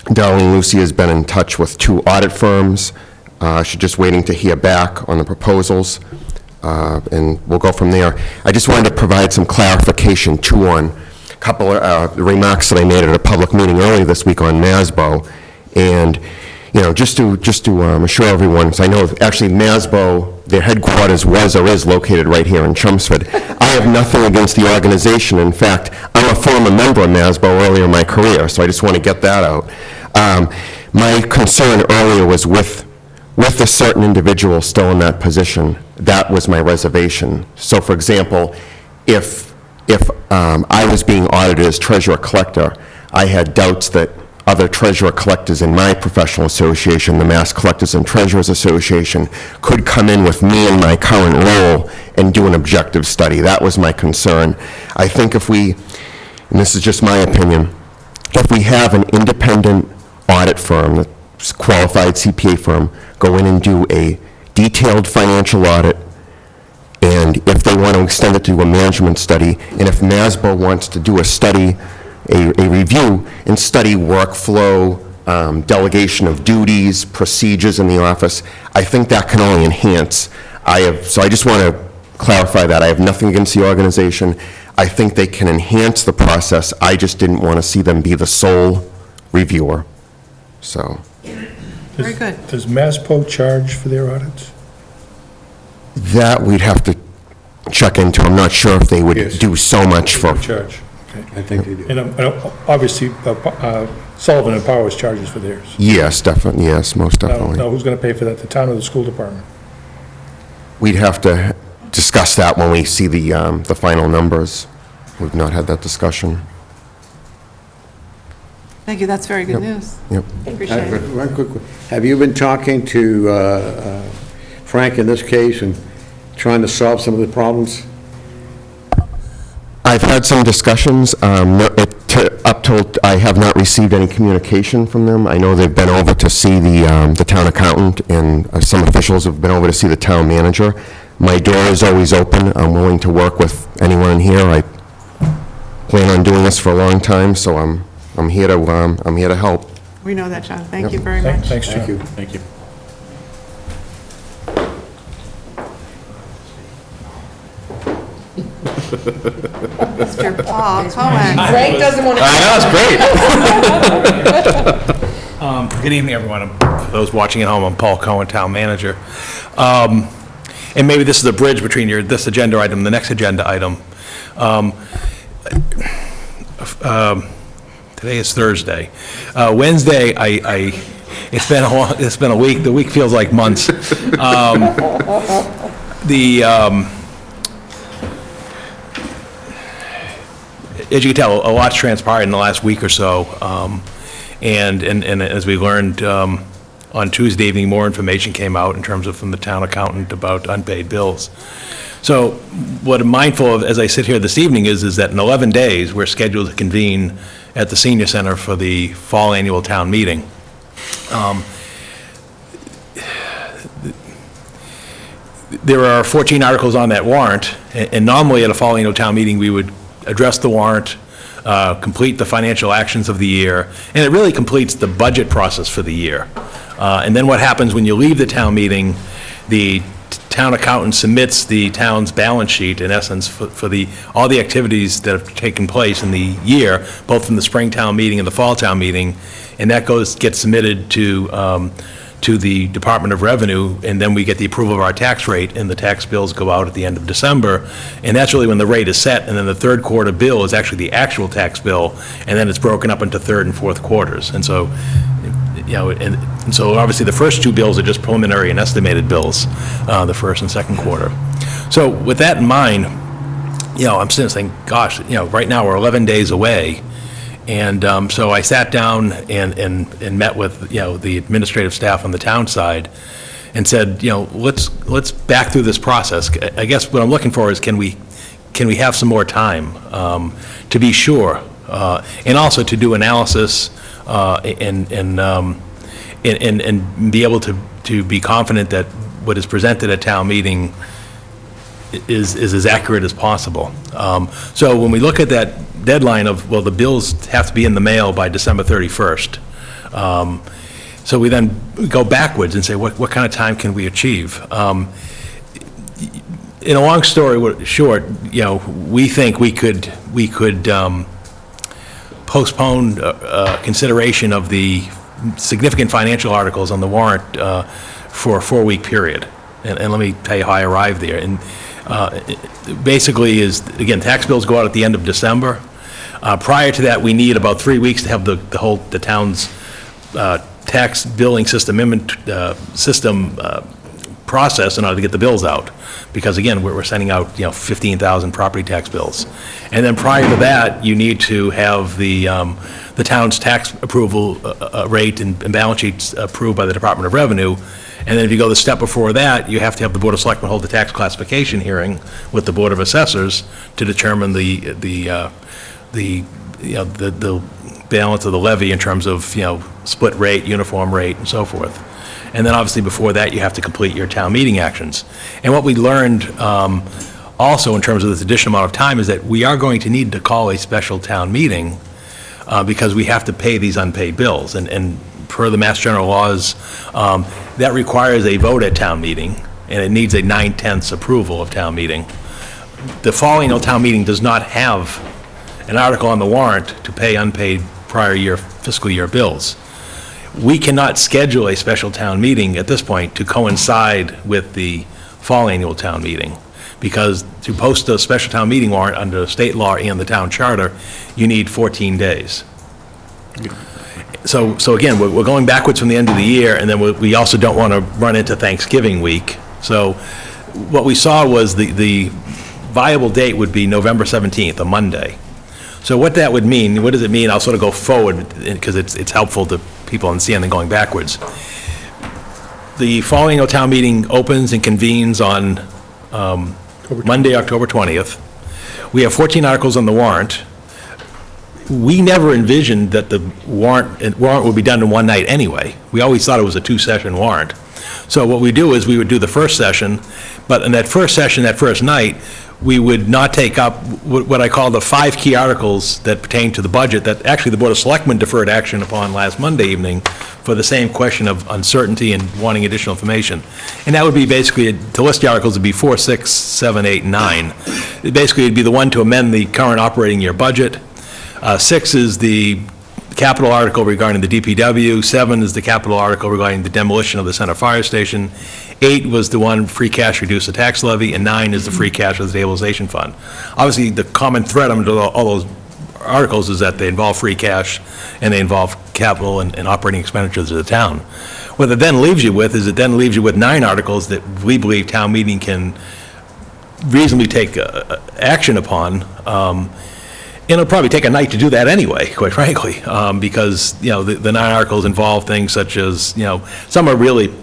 Darlene Lucy, has been in touch with 2 audit firms. She's just waiting to hear back on the proposals, and we'll go from there. I just wanted to provide some clarification, too, on a couple of remarks that I made at a public meeting earlier this week on NASBO. And, just to assure everyone, because I know actually NASBO, their headquarters was or is located right here in Chelmsford. I have nothing against the organization. In fact, I'm a former member of NASBO earlier in my career, so I just want to get that out. My concern earlier was with a certain individual still in that position. That was my reservation. So, for example, if I was being audited as treasurer-collector, I had doubts that other treasurer-collectors in my professional association, the Mass Collectors and Treasurers Association, could come in with me in my current role and do an objective study. That was my concern. I think if we, and this is just my opinion, if we have an independent audit firm, a qualified CPA firm, go in and do a detailed financial audit, and if they want to extend it to a management study, and if NASBO wants to do a study, a review, and study workflow, delegation of duties, procedures in the office, I think that can only enhance. So I just want to clarify that. I have nothing against the organization. I think they can enhance the process. I just didn't want to see them be the sole reviewer. So. Very good. Does MASPO charge for their audits? That we'd have to check into. I'm not sure if they would Yes. do so much for. Charge, okay. I think they do. And obviously, Sullivan and Powers charges for theirs. Yes, definitely, yes, most definitely. Now, who's going to pay for that, the town or the school department? We'd have to discuss that when we see the final numbers. We've not had that discussion. Thank you, that's very good news. Yep. Appreciate it. One quick, have you been talking to Frank in this case and trying to solve some of the problems? I've had some discussions. Up till, I have not received any communication from them. I know they've been over to see the town accountant, and some officials have been over to see the town manager. My door is always open. I'm willing to work with anyone in here. I plan on doing this for a long time, so I'm here to help. We know that, John. Thank you very much. Thanks, John. Thank you. Thank you. Mr. Paul Cohen. Frank doesn't want to. Good evening, everyone. For those watching at home, I'm Paul Cohen, Town Manager. And maybe this is a bridge between this agenda item and the next agenda item. Today is Thursday. Wednesday, it's been a week. The week feels like months. As you can tell, a lot's transpired in the last week or so, and as we learned on Tuesday evening, more information came out in terms of from the town accountant about unpaid bills. So what I'm mindful of as I sit here this evening is that in 11 days, we're scheduled to convene at the Senior Center for the fall annual town meeting. There are 14 articles on that warrant, and normally at a fall annual town meeting, we would address the warrant, complete the financial actions of the year, and it really completes the budget process for the year. And then what happens when you leave the town meeting, the town accountant submits the town's balance sheet, in essence, for all the activities that have taken place in the year, both from the spring town meeting and the fall town meeting, and that gets submitted to the Department of Revenue, and then we get the approval of our tax rate, and the tax bills go out at the end of December, and that's really when the rate is set, and then the third quarter bill is actually the actual tax bill, and then it's broken up into third and fourth quarters. And so and so obviously the first two bills are just preliminary and estimated bills, the first and second quarter. So with that in mind, I'm sitting saying, gosh, right now we're 11 days away. And so I sat down and met with, the administrative staff on the town side and said, let's back through this process. I guess what I'm looking for is can we have some more time to be sure, and also to do analysis and be able to be confident that what is presented at town meeting is as accurate as possible. So when we look at that deadline of, well, the bills have to be in the mail by December 31st, so we then go backwards and say, what kind of time can we achieve? In a long story short, we think we could postpone consideration of the significant financial articles on the warrant for a 4-week period. And let me tell you how I arrived there. And basically is, again, tax bills go out at the end of December. Prior to that, we need about 3 weeks to have the town's tax billing system process in order to get the bills out. Because again, we're sending out 15,000 property tax bills. And then prior to that, you need to have the town's tax approval rate and balance sheets approved by the Department of Revenue. And then if you go the step before that, you have to have the Board of Selectmen hold the tax classification hearing with the Board of Assessors to determine the balance of the levy in terms of, split rate, uniform rate, and so forth. And then obviously before that, you have to complete your town meeting actions. And what we learned also in terms of this additional amount of time is that we are going to need to call a special town meeting because we have to pay these unpaid bills. And per the Mass General laws, that requires a vote at town meeting, and it needs a 9/10 approval of town meeting. The following town meeting does not have an article on the warrant to pay unpaid prior year fiscal year bills. We cannot schedule a special town meeting at this point to coincide with the fall annual town meeting, because to post a special town meeting warrant under state law and the town charter, you need 14 days. So again, we're going backwards from the end of the year, and then we also don't want to run into Thanksgiving week. So what we saw was the viable date would be November 17th, a Monday. So what that would mean, what does it mean? I'll sort of go forward because it's helpful to people understanding going backwards. The following town meeting opens and convenes on Monday, October 20th. We have 14 articles on the warrant. We never envisioned that the warrant would be done in one night anyway. We always thought it was a 2-session warrant. So what we do is we would do the first session, but in that first session, that first night, we would not take up what I call the 5 key articles that pertain to the budget that actually the Board of Selectmen deferred action upon last Monday evening for the same question of uncertainty and wanting additional information. And that would be basically, to list the articles, would be 4, 6, 7, 8, and 9. Basically, it'd be the one to amend the current operating year budget. 6 is the capital article regarding the DPW. 7 is the capital article regarding the demolition of the center fire station. 8 was the one, free cash reduce the tax levy, and 9 is the free cash of the stabilization fund. Obviously, the common thread under all those articles is that they involve free cash and they involve capital and operating expenditures of the town. What it then leaves you with is it then leaves you with 9 articles that we believe town meeting can reasonably take action upon. And it'll probably take a night to do that anyway, quite frankly, because, the 9 articles involve things such as, some are really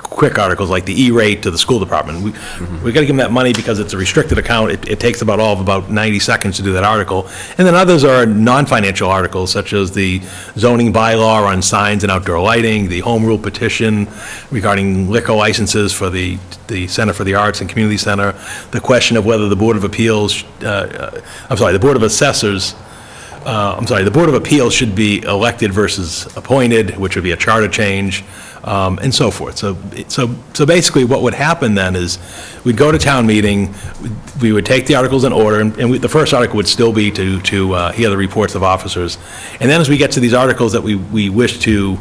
quick articles, like the E-rate to the school department. We've got to give them that money because it's a restricted account. It takes about 90 seconds to do that article. And then others are non-financial articles, such as the zoning bylaw on signs and outdoor lighting, the home rule petition regarding liquor licenses for the Center for the Arts and Community Center, the question of whether the Board of Appeals, the Board of Assessors, the Board of Appeals should be elected versus appointed, which would be a charter change, and so forth. So basically what would happen then is we'd go to town meeting, we would take the articles in order, and the first article would still be to hear the reports of officers. And then as we get to these articles that we wish to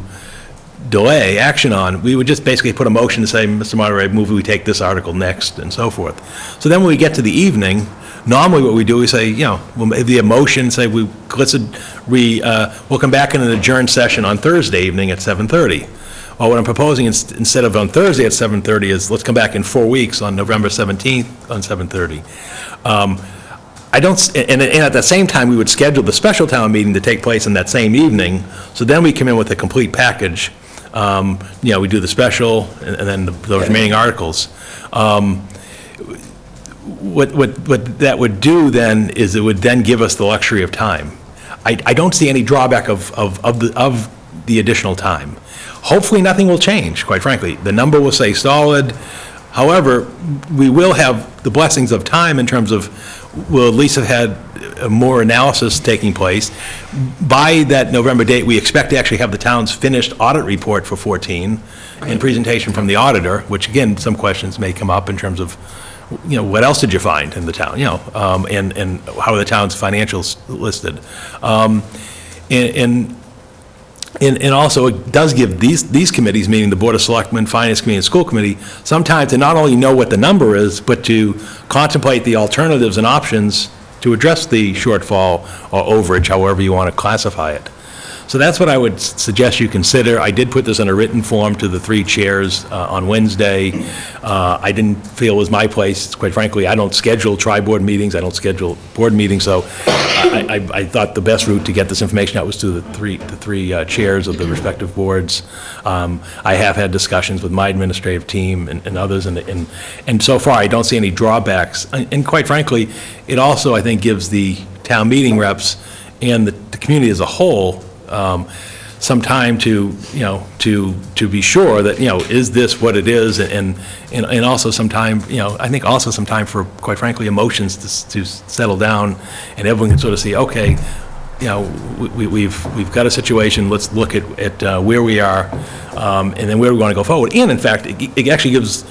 delay action on, we would just basically put a motion to say, Mr. Moderator, I move we take this article next, and so forth. So then when we get to the evening, normally what we do, we say, you know, we'll make the motion, say, we'll come back in an adjourned session on Thursday evening at 7:30. Well, what I'm proposing instead of on Thursday at 7:30 is let's come back in 4 weeks on November 17th on 7:30. I don't, and at the same time, we would schedule the special town meeting to take place in that same evening, so then we come in with a complete package. You know, we do the special, and then those remaining articles. What that would do then is it would then give us the luxury of time. I don't see any drawback of the additional time. Hopefully, nothing will change, quite frankly. The number will stay solid. However, we will have the blessings of time in terms of, we'll at least have had more analysis taking place. By that November date, we expect to actually have the town's finished audit report for 14 and presentation from the auditor, which again, some questions may come up in terms of, you know, what else did you find in the town, you know, and how are the town's financials listed. And also, it does give these committees, meaning the Board of Selectmen, Finance Committee, and School Committee, some time to not only know what the number is, but to contemplate the alternatives and options to address the shortfall or overage, however you want to classify it. So that's what I would suggest you consider. I did put this in a written form to the 3 chairs on Wednesday. I didn't feel it was my place. Quite frankly, I don't schedule tri-board meetings. I don't schedule board meetings, so I thought the best route to get this information out was to the three chairs of the respective boards. I have had discussions with my administrative team and others, and so far I don't see any drawbacks. And quite frankly, it also, I think, gives the town meeting reps and the community as a whole some time to, you know, to be sure that, you know, is this what it is, and also some time, you know, I think also some time for, quite frankly, emotions to settle down, and everyone can sort of see, okay, you know, we've got a situation, let's look at where we are, and then where we want to go forward. And in fact, it actually gives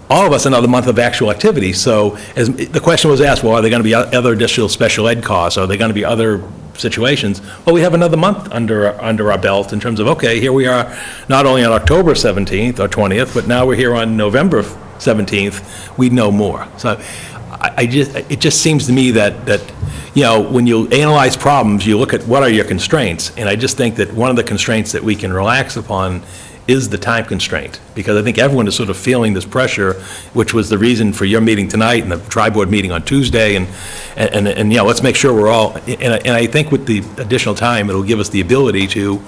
all of us another month of actual activity. So as the question was asked, well, are there going to be other additional special ed costs? Are there going to be other situations? Well, we have another month under our belt in terms of, okay, here we are, not only on October 17th or 20th, but now we're here on November 17th, we know more. So it just seems to me that, you know, when you analyze problems, you look at what are your constraints, and I just think that one of the constraints that we can relax upon is the time constraint, because I think everyone is sort of feeling this pressure, which was the reason for your meeting tonight and the tri-board meeting on Tuesday, and you know, let's make sure we're all, and I think with the additional time, it'll give us the ability to,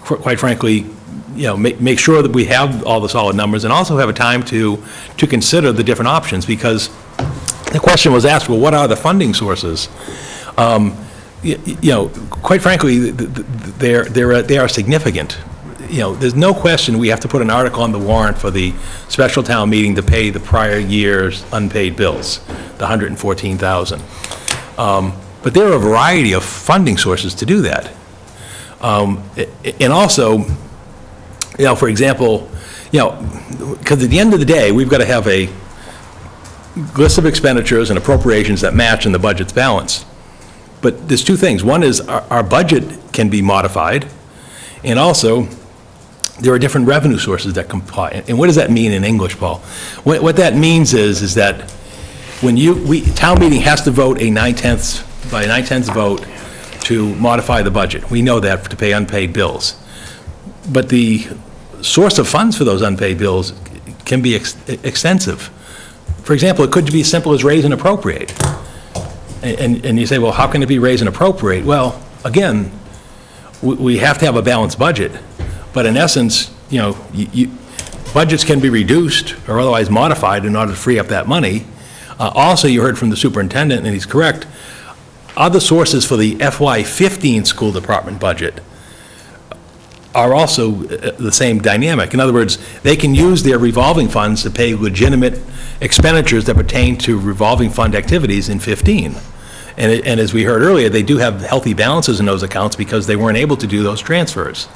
quite frankly, you know, make sure that we have all the solid numbers, and also have a time to consider the different options, because the question was asked, well, what are the funding sources? You know, quite frankly, they are significant. You know, there's no question we have to put an article on the warrant for the special town meeting to pay the prior year's unpaid bills, the $114,000. But there are a variety of funding sources to do that. And also, you know, for example, you know, because at the end of the day, we've got to have a list of expenditures and appropriations that match in the budget's balance. But there's two things. One is our budget can be modified, and also there are different revenue sources that comply. And what does that mean in English, Paul? What that means is that when town meeting has to vote by a 9/10 vote to modify the budget. We know that, to pay unpaid bills. But the source of funds for those unpaid bills can be extensive. For example, it could be as simple as raise and appropriate. And you say, well, how can it be raise and appropriate? Well, again, we have to have a balanced budget. But in essence, you know, budgets can be reduced or otherwise modified in order to free up that money. Also, you heard from the superintendent, and he's correct, other sources for the FY15 school department budget are also the same dynamic. In other words, they can use their revolving funds to pay legitimate expenditures that pertain to revolving fund activities in 15. And as we heard earlier, they do have healthy balances in those accounts because they weren't able to do those transfers.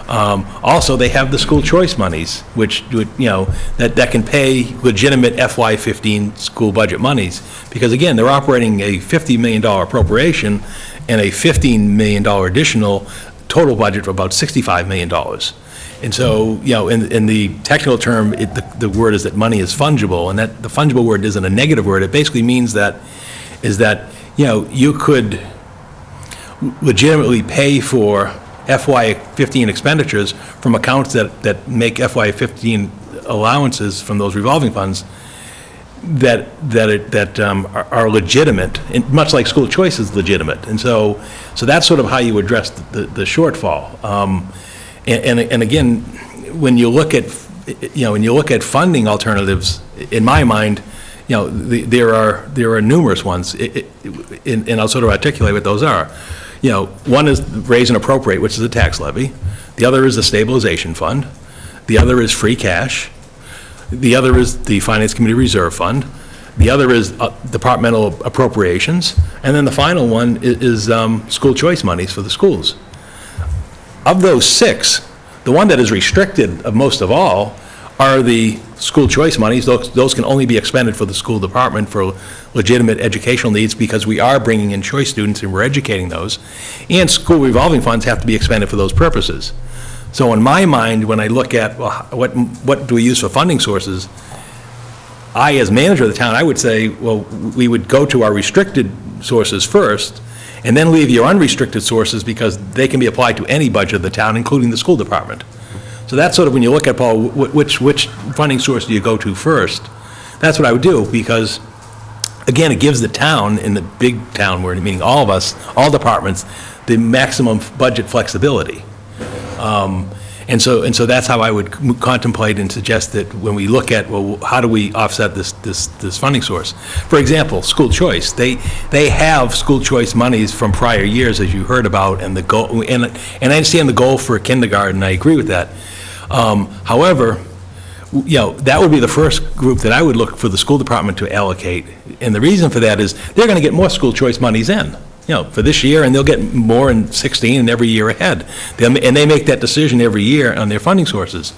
Also, they have the school choice monies, which, you know, that can pay legitimate FY15 school budget monies, because again, they're operating a $50 million appropriation and a $15 million additional total budget for about $65 million. And so, in the technical term, the word is that money is fungible, and that the fungible word isn't a negative word. It basically means that, you could legitimately pay for FY15 expenditures from accounts that make FY15 allowances from those revolving funds that are legitimate, and much like school choice is legitimate. And so that's sort of how you address the shortfall. And again, when you look at funding alternatives, in my mind, there are numerous ones, and I'll sort of articulate what those are. One is raise and appropriate, which is a tax levy. The other is the stabilization fund. The other is free cash. The other is the Finance Committee Reserve Fund. The other is departmental appropriations. And then the final one is school choice monies for the schools. Of those 6, the one that is restricted of most of all are the school choice monies. Those can only be expended for the school department for legitimate educational needs, because we are bringing in choice students and we're educating those. And school revolving funds have to be expended for those purposes. So in my mind, when I look at, well, what do we use for funding sources, as manager of the town, I would say, well, we would go to our restricted sources first, and then leave your unrestricted sources, because they can be applied to any budget of the town, including the school department. So that's sort of, when you look at, Paul, which funding source do you go to first? That's what I would do, because, again, it gives the town, in the big town, meaning all of us, all departments, the maximum budget flexibility. And so that's how I would contemplate and suggest that when we look at, well, how do we offset this funding source? For example, school choice. They have school choice monies from prior years, as you heard about, and the goal, and I understand the goal for kindergarten. I agree with that. However, that would be the first group that I would look for the school department to allocate. And the reason for that is they're going to get more school choice monies in, for this year, and they'll get more in 16 and every year ahead. And they make that decision every year on their funding sources.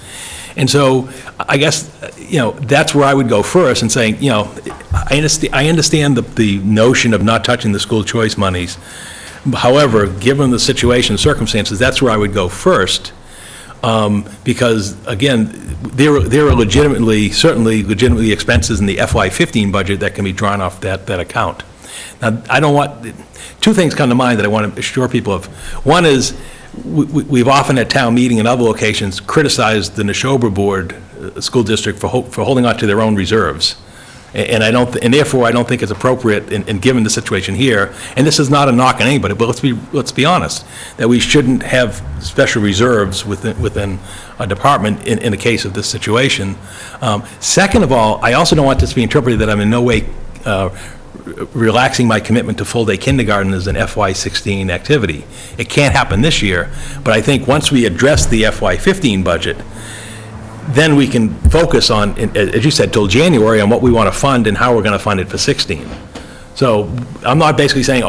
And so I guess, that's where I would go first, and saying, I understand the notion of not touching the school choice monies. However, given the situation and circumstances, that's where I would go first. Because, again, there are certainly legitimately expenses in the FY15 budget that can be drawn off that account. Now, two things come to mind that I want to assure people of. One is, we've often at town meeting and other locations criticized the Neshoba Board School District for holding on to their own reserves. And therefore, I don't think it's appropriate, in given the situation here, and this is not a knock on anybody, but let's be honest, that we shouldn't have special reserves within a department in the case of this situation. Second of all, I also don't want this to be interpreted that I'm in no way relaxing my commitment to full-day kindergarten as an FY16 activity. It can't happen this year, but I think once we address the FY15 budget, then we can focus on, as you said, till January, on what we want to fund and how we're going to fund it for 16. So I'm not basically saying,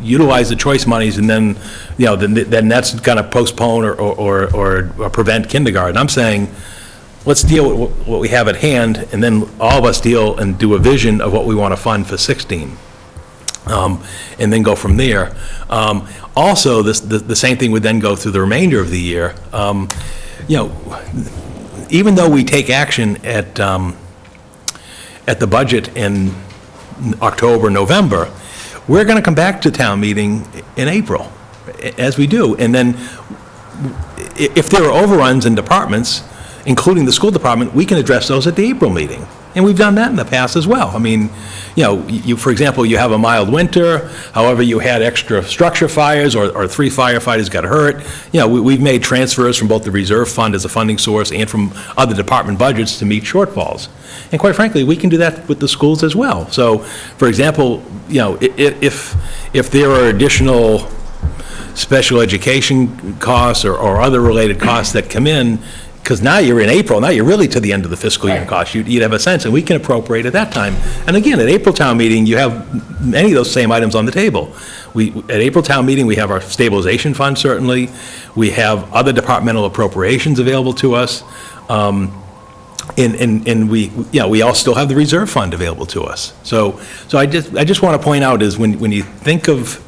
utilize the choice monies and then, then that's going to postpone or prevent kindergarten. I'm saying, let's deal with what we have at hand, and then all of us deal and do a vision of what we want to fund for 16. And then go from there. Also, the same thing would then go through the remainder of the year. Even though we take action at the budget in October, November, we're going to come back to town meeting in April, as we do. And then if there are overruns in departments, including the school department, we can address those at the April meeting. And we've done that in the past as well. I mean, for example, you have a mild winter, however, you had extra structure fires, or 3 firefighters got hurt. We've made transfers from both the reserve fund as a funding source and from other department budgets to meet shortfalls. And quite frankly, we can do that with the schools as well. So, for example, if there are additional special education costs or other related costs that come in, because now you're in April, now you're really to the end of the fiscal year cost. You'd have a sense, and we can appropriate at that time. And again, at April town meeting, you have many of those same items on the table. At April town meeting, we have our stabilization fund, certainly. We have other departmental appropriations available to us. And we all still have the reserve fund available to us. So I just want to point out is when you think of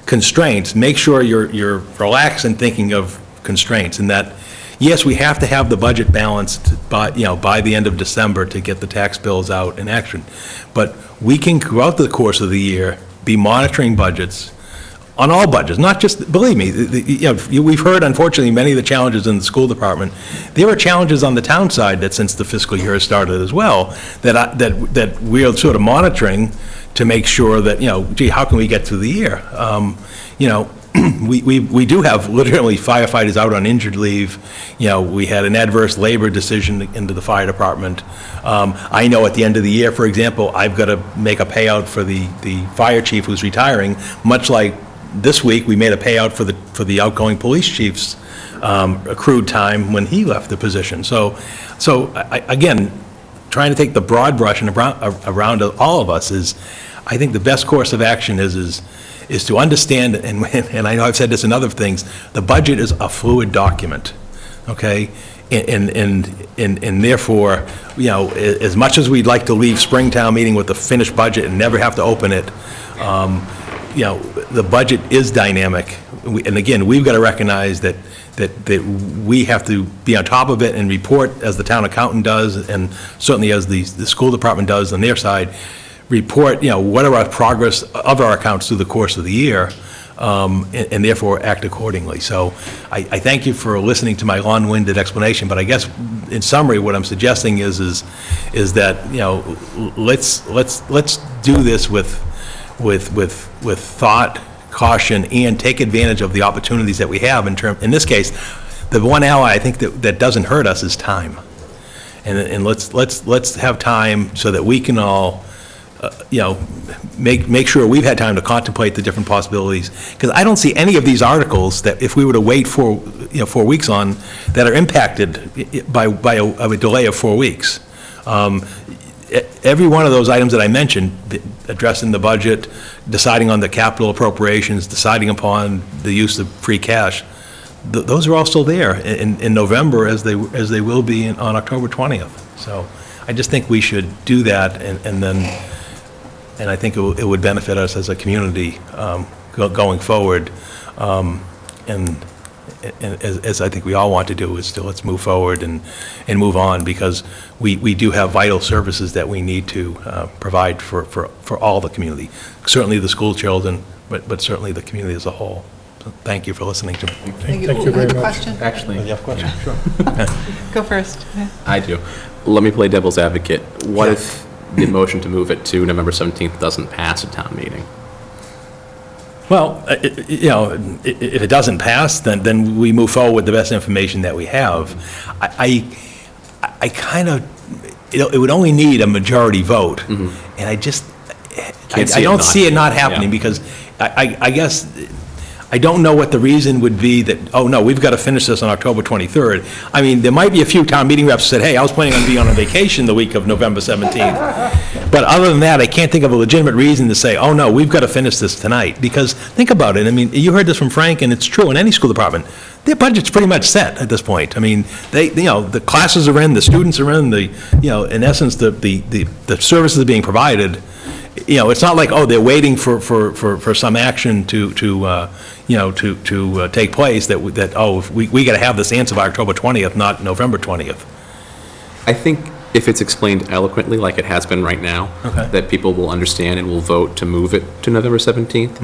constraints, make sure you're relaxed in thinking of constraints, and that yes, we have to have the budget balanced by, by the end of December to get the tax bills out in action. But we can, throughout the course of the year, be monitoring budgets, on all budgets, not just, believe me, we've heard, unfortunately, many of the challenges in the school department. There are challenges on the town side that since the fiscal year has started as well, that we're sort of monitoring to make sure that, gee, how can we get through the year? We do have literally firefighters out on injured leave. We had an adverse labor decision into the fire department. I know at the end of the year, for example, I've got to make a payout for the fire chief who's retiring, much like this week, we made a payout for the outgoing police chief's accrued time when he left the position. So again, trying to take the broad brush and around all of us is, I think the best course of action is to understand, and I know I've said this in other things, the budget is a fluid document, okay? And therefore, as much as we'd like to leave Springtown meeting with a finished budget and never have to open it, the budget is dynamic. And again, we've got to recognize that we have to be on top of it and report, as the town accountant does, and certainly as the school department does on their side, report, what are our progress of our accounts through the course of the year, and therefore act accordingly. So I thank you for listening to my long-winded explanation, but I guess in summary, what I'm suggesting is that, let's do this with thought, caution, and take advantage of the opportunities that we have in this case, the one ally I think that doesn't hurt us is time. And let's have time so that we can all, make sure we've had time to contemplate the different possibilities. Because I don't see any of these articles that if we were to wait 4 weeks on, that are impacted by a delay of 4 weeks. Every one of those items that I mentioned, addressing the budget, deciding on the capital appropriations, deciding upon the use of free cash, those are all still there in November as they will be on October 20th. So I just think we should do that, and I think it would benefit us as a community going forward. And as I think we all want to do, is to let's move forward and move on, because we do have vital services that we need to provide for all the community. Certainly the school children, but certainly the community as a whole. So thank you for listening to me. Thank you. Thank you I have very a much. question. Actually, You have a question? Sure. Go first. I do. Let me play devil's advocate. What if the motion to move it to November 17th doesn't pass at town meeting? Well, if it doesn't pass, then we move forward with the best information that we have. I kind of, it would only need a majority vote, and I just, I don't see it not happening, because I guess, I don't know what the reason would be that, oh, no, we've got to finish this on October 23rd. I mean, there might be a few town meeting reps who said, hey, I was planning on being on a vacation the week of November 17th. But other than that, I can't think of a legitimate reason to say, oh, no, we've got to finish this tonight. Because think about it. I mean, you heard this from Frank, and it's true in any school department. Their budget's pretty much set at this point. I mean, the classes are in, the students are in, in essence, the services are being provided. It's not like, oh, they're waiting for some action to take place, we got to have this answer by October 20th, not November 20th. I think if it's explained eloquently, like it has been right now, Okay. that people will understand and will vote to move it to November 17th.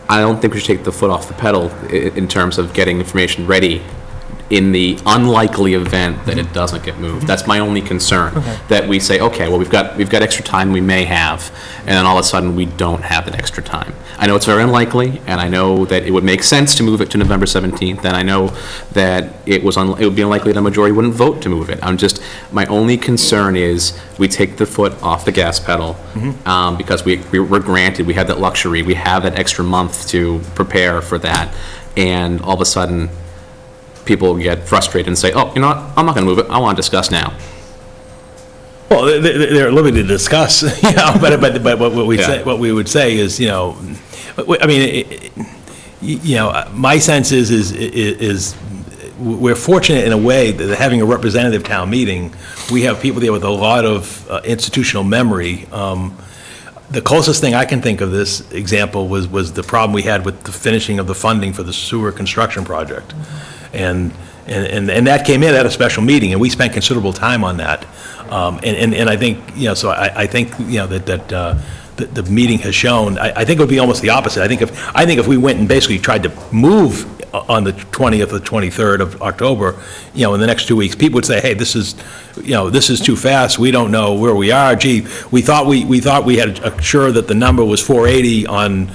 I don't think we should take the foot off the pedal in terms of getting information ready in the unlikely event that it doesn't get moved. That's my only concern, that we say, okay, well, we've got extra time we may have, and then all of a sudden we don't have that extra time. I know it's very unlikely, and I know that it would make sense to move it to November 17th, and I know that it would be unlikely that a majority wouldn't vote to move it. My only concern is we take the foot off the gas pedal, because we're granted, we have that luxury, we have that extra month to prepare for that, and all of a sudden, people get frustrated and say, oh, you know what, I'm not going to move it, I want to discuss now. Well, they're at liberty to discuss, but what we would say is, I mean, my sense is we're fortunate in a way that having a representative town meeting, we have people there with a lot of institutional memory. The closest thing I can think of this example was the problem we had with the finishing of the funding for the sewer construction project. And that came in at a special meeting, and we spent considerable time on that. And I think, so I think, that the meeting has shown, I think it would be almost the opposite. I think if we went and basically tried to move on the 20th or 23rd of October, in the next 2 weeks, people would say, hey, this is too fast, we don't know where we are, gee, we thought we had assured that the number was 480 on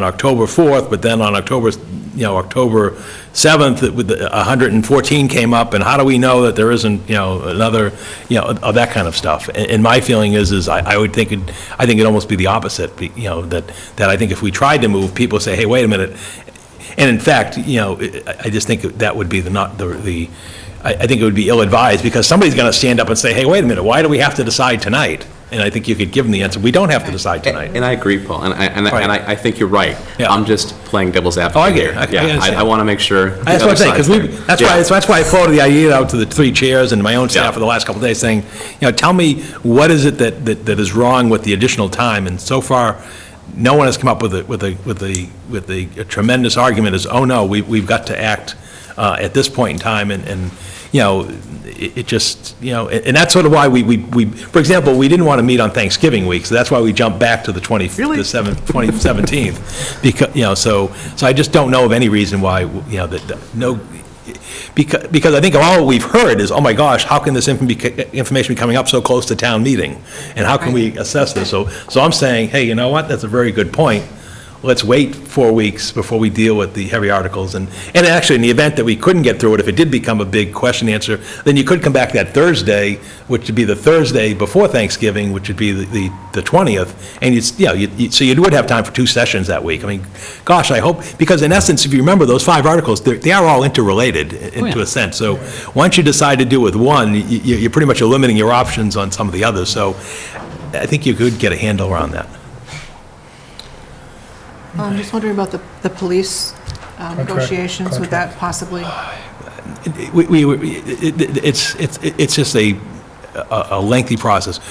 October 4th, but then on October 7th, with 114 came up, and how do we know that there isn't, another, of that kind of stuff? And my feeling is I would think it'd almost be the opposite, that I think if we tried to move, people say, hey, wait a minute. And in fact, I just think that would be I think it would be ill-advised, because somebody's going to stand up and say, hey, wait a minute, why do we have to decide tonight? And I think you could give them the answer, we don't have to decide tonight. And I agree, Paul, and I think you're right. Yeah. I'm just playing devil's advocate. Oh, I get it. Yeah, I want to make sure. That's what I'm saying, because that's why I floated the idea out to the three chairs and my own staff Yeah. for the last couple of days, saying, tell me, what is it that is wrong with the additional time? And so far, no one has come up with a tremendous argument as, oh, no, we've got to act at this point in time, and it just, and that's sort of why we, for example, we didn't want to meet on Thanksgiving week, so that's why we jumped back to the 2017th, because, so I just don't know of any reason why, because I think all we've heard is, oh my gosh, how can this information be coming up so close to town meeting? And how can we assess this? So I'm saying, hey, you know what, that's a very good point. Let's wait 4 weeks before we deal with the heavy articles. And actually, in the event that we couldn't get through it, if it did become a big question answer, then you could come back that Thursday, which would be the Thursday before Thanksgiving, which would be the 20th, and so you would have time for 2 sessions that week. I mean, gosh, I hope, because in essence, if you remember, those 5 articles, they are all interrelated to a sense. So once you decide to do with one, you're pretty much limiting your options on some of the others. So I think you could get a handle around that. I'm just wondering about the police negotiations, would that possibly? It's just a lengthy process.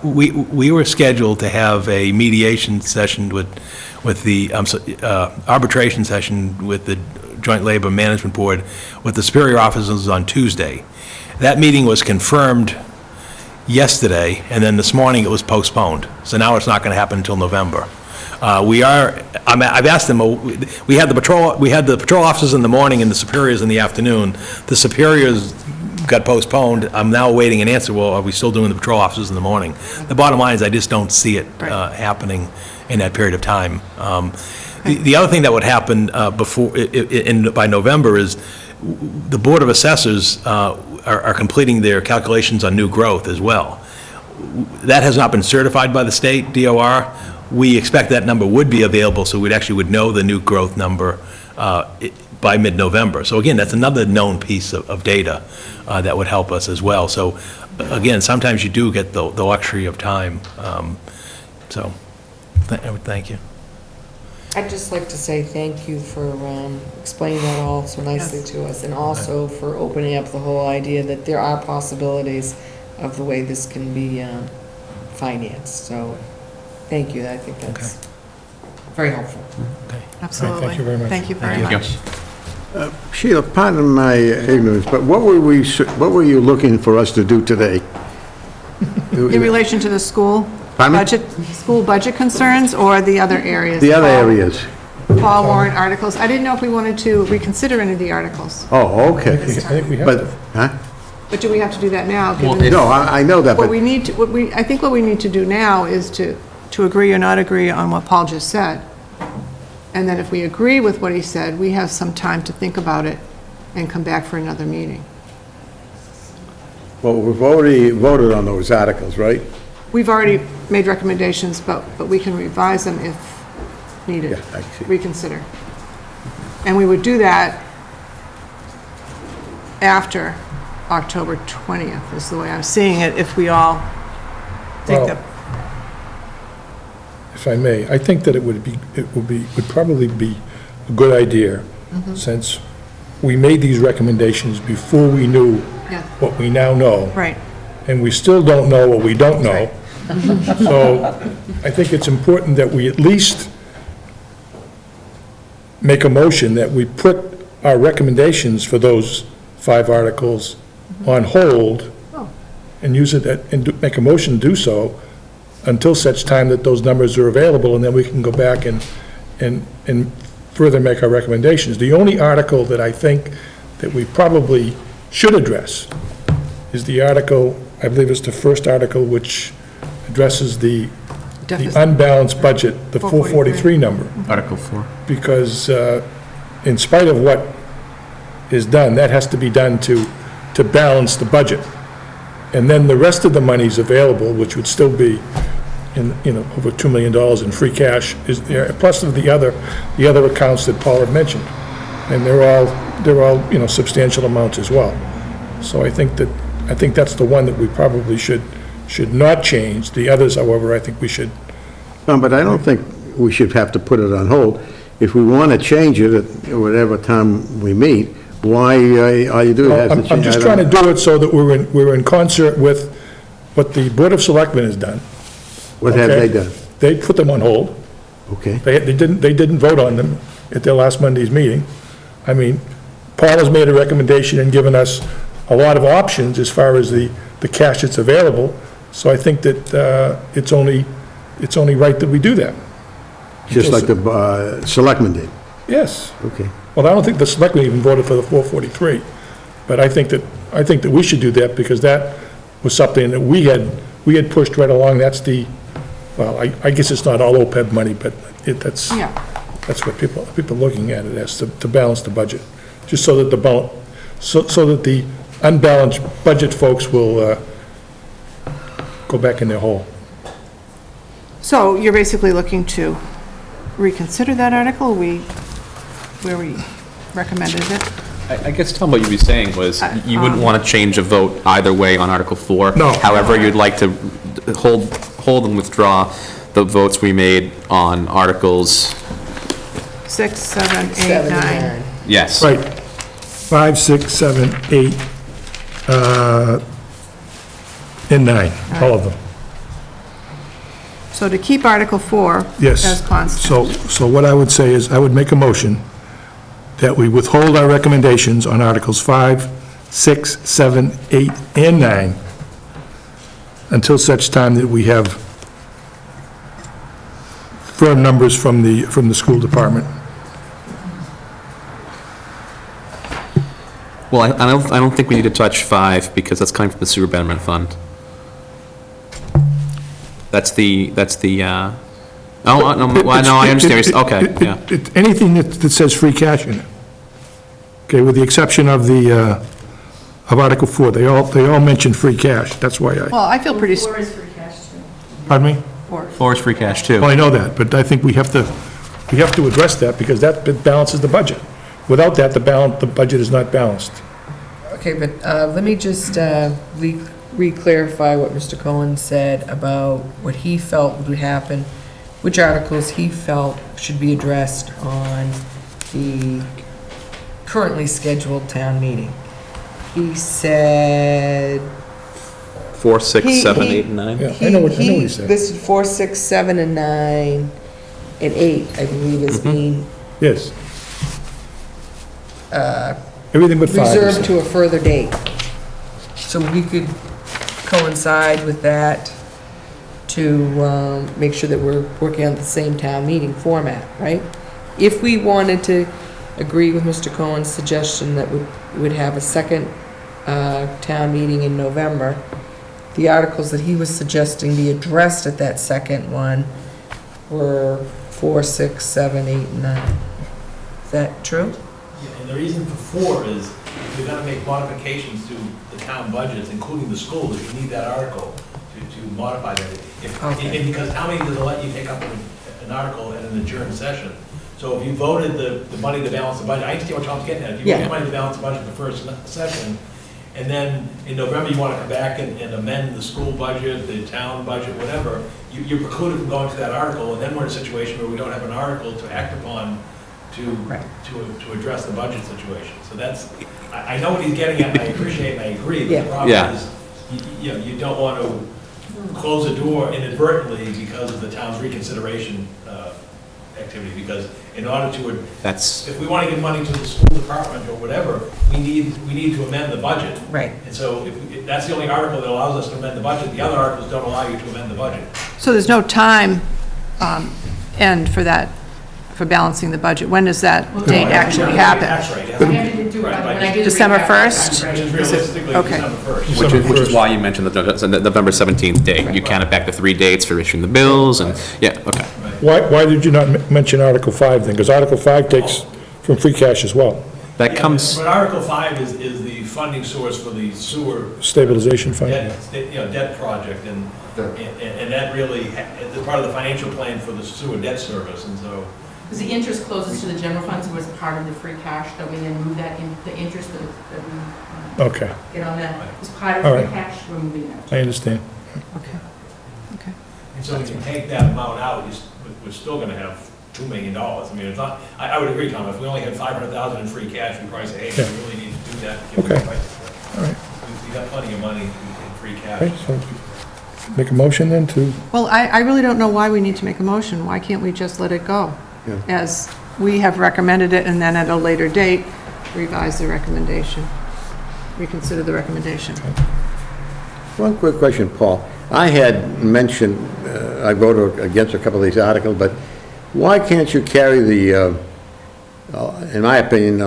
We were scheduled to have a mediation session with the arbitration session with the Joint Labor Management Board with the superior officers on Tuesday. That meeting was confirmed yesterday, and then this morning it was postponed. So now it's not going to happen until November. I've asked them, we had the patrol officers in the morning and the superiors in the afternoon. The superiors got postponed. I'm now awaiting an answer, well, are we still doing the patrol officers in the morning? The bottom line is I just don't see it happening in that period of time. The other thing that would happen by November is the Board of Assessors are completing their calculations on new growth as well. That has not been certified by the state, DOR. We expect that number would be available, so we would know the new growth number by mid-November. So again, that's another known piece of data that would help us as well. So again, sometimes you do get the luxury of time. So thank you. I'd just like to say thank you for explaining that all so nicely to us, and also for opening up the whole idea that there are possibilities of the way this can be financed. So thank you. I think that's very helpful. Absolutely. Thank you very much. Thank you very much. Sheila, pardon my ignorance, but what were you looking for us to do today? In relation to the school Pardon me? school budget concerns, or the other areas? The other areas? Fall warrant articles. I didn't know if we wanted to reconsider any of the articles, Oh, okay. I think we have But, to. huh? but do we have to do that now? given No, I know that, What but, we need to, I think what we need to do now is to agree or not agree on what Paul just said. And then if we agree with what he said, we have some time to think about it and come back for another meeting. well, we've already voted on those articles, right? We've already made recommendations, but we can revise them if needed. Yeah, I see. Reconsider. And we would do that after October 20th, is the way I'm seeing it, if we all think Well, that. If I may, I think that it would probably be a good idea, since we made these recommendations before we knew Yeah. what we now know. Right. And we still don't know what we don't know. So I think it's important that we at least make a motion that we put our recommendations for those 5 articles on hold and use it, make a motion to do so until such time that those numbers are available, and then we can go back and further make our recommendations. The only article that I think that we probably should address is the article, I believe it's the first article, which addresses the Deficit. unbalanced budget, the 443 number. Article 4. Because in spite of what is done, that has to be done to balance the budget. And then the rest of the money's available, which would still be in, over $2 million in free cash is there, plus of the other accounts that Paul had mentioned. And they're all, substantial amounts as well. So I think that's the one that we probably should not change. The others, however, I think we should. No, but I don't think we should have to put it on hold. If we want to change it at whatever time we meet, why all you do is have to change. I'm just trying to do it so that we're in concert with what the Board of Selectmen has done. What have Okay? they done? They put them on hold. Okay. They didn't vote on them at their last Monday's meeting. I mean, Paul has made a recommendation and given us a lot of options as far as the cash that's available, so I think that it's only right that we do that. Just like the selectmen did? Yes. Okay. Well, I don't think the selectmen even voted for the 443, but I think that we should do that because that was something that we had pushed right along. That's well, I guess it's not all OPEB money, but that's what people are looking at it as, to balance the budget, just so that the unbalanced budget folks will go back in their hole. So you're basically looking to reconsider that article, where we recommended it? I guess, Tom, what you'd be saying was, you wouldn't want to change a vote either way on Article 4. No. However, you'd like to hold and withdraw the votes we made on Articles, 6, 7, 8, 7 9. and 9. yes. Right. 5, 6, 7, 8, and 9, all of them. So to keep Article 4 Yes. as constant. So what I would say is, I would make a motion that we withhold our recommendations on Articles 5, 6, 7, 8, and 9 until such time that we have firm numbers from the school department. Well, I don't think we need to touch 5, because that's coming from the sewer betterment fund. That's the, oh, no, well, no, I understand, okay, yeah. Anything that says free cash in it. Okay, with the exception of of Article 4, they all mention free cash, that's why Well, I feel pretty, Four is free cash too. pardon me? 4 is free cash, too. Well, I know that, but I think we have to address that, because that balances the budget. Without that, the budget is not balanced. Okay, but let me just re-clarify what Mr. Cohen said about what he felt would happen, which articles he felt should be addressed on the currently scheduled town meeting. He said... 4, 6, 7, He- 8, and 9? Yeah, I know what he said. Listed 4, 6, 7, and 9, and 8, I believe, as being Yes. Everything but 5. reserved to a further date. So we could coincide with that to make sure that we're working on the same town meeting format, right? If we wanted to agree with Mr. Cohen's suggestion that we would have a second town meeting in November, the articles that he was suggesting be addressed at that second one were 4, 6, 7, 8, and 9. Is that true? And the reason for 4 is you're gonna make modifications to the town budgets, including the schools, you need that article to modify that. Okay. And because town meeting doesn't let you take up an article at an adjourned session. So if you voted the money to balance the budget, I understand what Tom's getting at. If you voted Yeah. money to balance the budget the first session, and then in November you wanna come back and amend the school budget, the town budget, whatever, you're precluded from going to that article, and then we're in a situation where we don't have an article to act upon Right. to address the budget situation. So that's, I know what he's getting at, and I appreciate and I agree, but Yeah. the problem Yeah. is, you don't want to close the door inadvertently because of the town's reconsideration activity, because in order to, That's, if we want to give money to the school department or whatever, we need to amend the budget. Right. And so that's the only article that allows us to amend the budget. The other articles don't allow you to amend the budget. So there's no time end for that, for balancing the budget? When does that date actually happen? That's right. I had to do it when I did the December recap. 1st? Which is realistically Okay. December 1st. which is why you mentioned the November 17th date. You counted back the 3 dates for issuing the bills, and, yeah, okay. Why did you not mention Article 5 then? Because Article 5 takes from free cash as well, That comes, But Article 5 is the funding source for the sewer stabilization fund. debt project, and that really is part of the financial plan for the sewer debt service, and so. Because the interest closes to the general fund, so it's part of the free cash, that we then move that in, the interest that we Okay, get on that, is part of All free right. cash, we're moving that. I understand. Okay. Okay. And so if you take that amount out, we're still gonna have $2 million. I mean, it's not, I would agree, Tom, if we only had 500,000 in free cash, we'd probably say, hey, Yeah. we really need to do that. to get Okay. the prices. All right. We got plenty of money in free cash. Okay, so make a motion then to, Well, I really don't know why we need to make a motion. Why can't we just let it go? Yeah. As we have recommended it, and then at a later date, revise the recommendation, reconsider the recommendation. One quick question, Paul. I had mentioned, I voted against a couple of these articles, but why can't you carry the, in my opinion,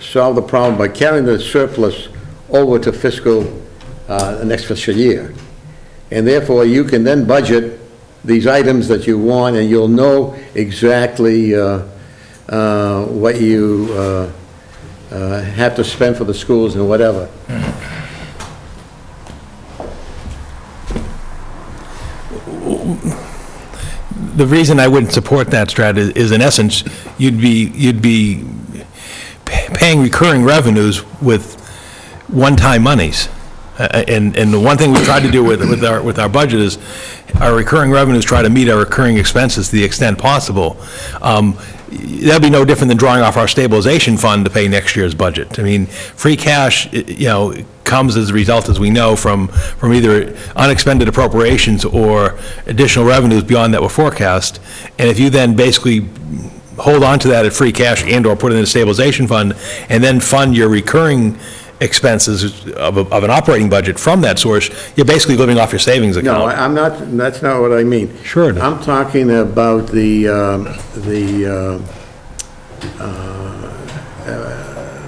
solve the problem by carrying the surplus over to the next fiscal year? And therefore, you can then budget these items that you want, and you'll know exactly what you have to spend for the schools and whatever. The reason I wouldn't support that strat is in essence, you'd be paying recurring revenues with one-time monies. And the one thing we tried to do with our budget is our recurring revenues try to meet our recurring expenses to the extent possible. That'd be no different than drawing off our stabilization fund to pay next year's budget. I mean, free cash, comes as a result, as we know, from either unexpended appropriations or additional revenues beyond that were forecast. And if you then basically hold on to that at free cash and/or put it in a stabilization fund, and then fund your recurring expenses of an operating budget from that source, you're basically living off your savings account. No, I'm not, that's not what I mean. Sure. I'm talking about the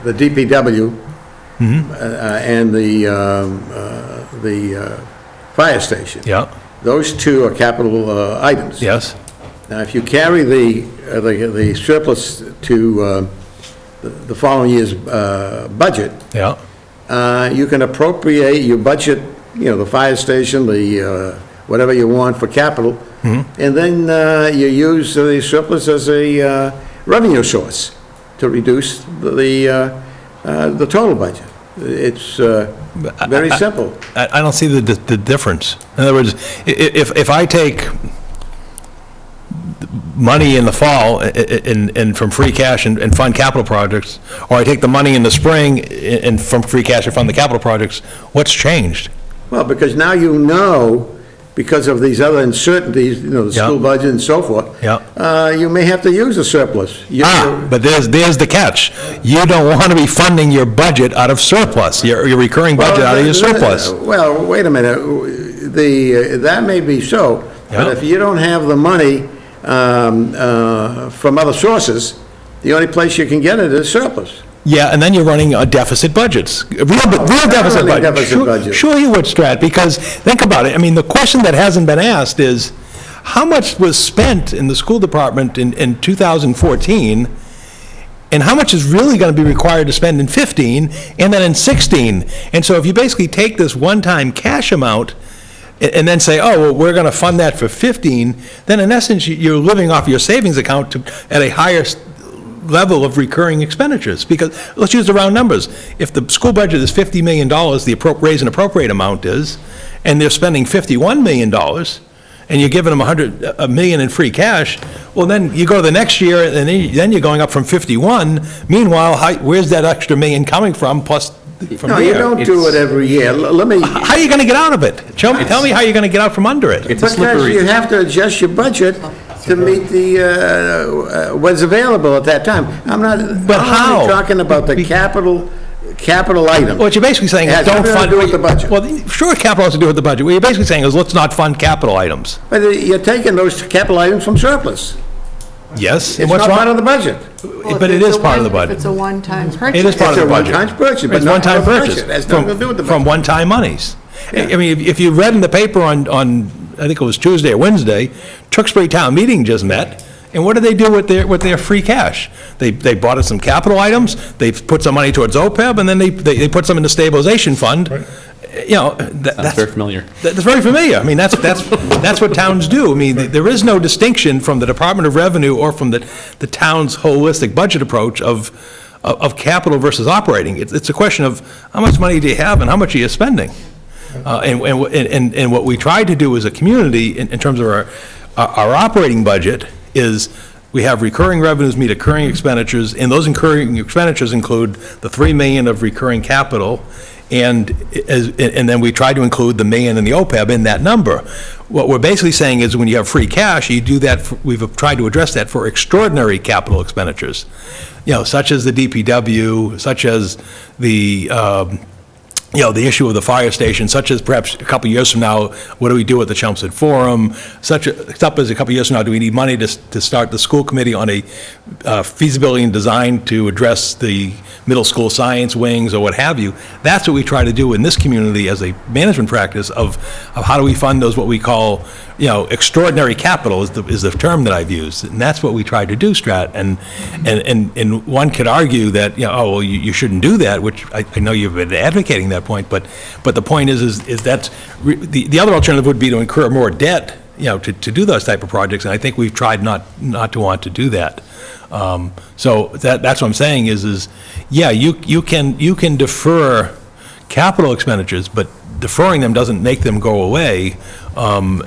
DPW and the fire station. Yeah, Those two are capital items. yes. Now, if you carry the surplus to the following year's budget, Yeah, you can appropriate your budget, the fire station, the, whatever you want for capital, and then you use the surplus as a revenue source to reduce the total budget. It's very simple. I don't see the difference. In other words, if I take money in the fall and from free cash and fund capital projects, or I take the money in the spring and from free cash and fund the capital projects, what's changed? Well, because now because of these other uncertainties, the school budget and so forth, you may have to use a surplus. But there's the catch. You don't want to be funding your budget out of surplus, your recurring budget out of your surplus. Well, wait a minute, that may be so, but Yeah. if you don't have the money from other sources, the only place you can get it is surplus. Yeah, and then you're running deficit budgets, real deficit running budgets. deficit budgets. Sure you would, Strat, because think about it. I mean, the question that hasn't been asked is, how much was spent in the school department in 2014, and how much is really going to be required to spend in 15, and then in 16? And so if you basically take this one-time cash amount and then say, oh, well, we're going to fund that for 15, then in essence, you're living off your savings account at a higher level of recurring expenditures, because, let's use the round numbers. If the school budget is $50 million, the raise and appropriate amount is, and they're spending $51 million, and you're giving them $100 million in free cash, well, then you go to the next year, and then you're going up from 51. Meanwhile, where's that extra million coming from, plus from No, you there. don't do it every year. Let me, How are you going to get out of it? Tell me how you're going to get out from under it. It's a because slippery. you have to adjust your budget to meet the, what's available at that time. I'm not, But I'm how? only talking about the capital item. What you're basically saying It is has don't nothing to fund... do with the budget. Well, sure, capital has to do with the budget. What you're basically saying is let's not fund capital items. But you're taking those capital items from surplus. Yes? And It's what's not wrong? part of the budget. Well, But if it it's is a part of the one- budget. If it's a one-time purchase. It is part of It's the a budget. one-time purchase, but It's not one-time part of the purchase. budget. It has nothing to do with the From budget. one-time monies. I mean, if you read in the paper on, I think it was Tuesday or Wednesday, Tewksbury Town Meeting just met, and what did they do with their free cash? They bought us some capital items, they put some money towards OPEB, and then they put some in the stabilization fund. You know, That's very familiar. That's very familiar. I mean, that's what towns do. I mean, there is no distinction from the Department of Revenue or from the town's holistic budget approach of capital versus operating. It's a question of how much money do you have and how much are you spending? And what we try to do as a community in terms of our operating budget is we have recurring revenues meet recurring expenditures, and those recurring expenditures include the $3 million of recurring capital, and then we try to include the million in the OPEB in that number. What we're basically saying is when you have free cash, you do that, we've tried to address that for extraordinary capital expenditures, you know, such as the DPW, such as the, the issue of the fire station, such as perhaps a couple of years from now, what do we do at the Chelmsford Forum? Such as a couple of years from now, do we need money to start the school committee on a feasibility and design to address the middle school science wings or what have you? That's what we try to do in this community as a management practice of how do we fund those, what we call, extraordinary capital is the term that I've used. And that's what we try to do, Strat. And one could argue that, you shouldn't do that, which I know you've been advocating that point, but the point is that the other alternative would be to incur more debt, to do those type of projects, and I think we've tried not to want to do that. So that's what I'm saying is you can defer capital expenditures, but deferring them doesn't make them go away. And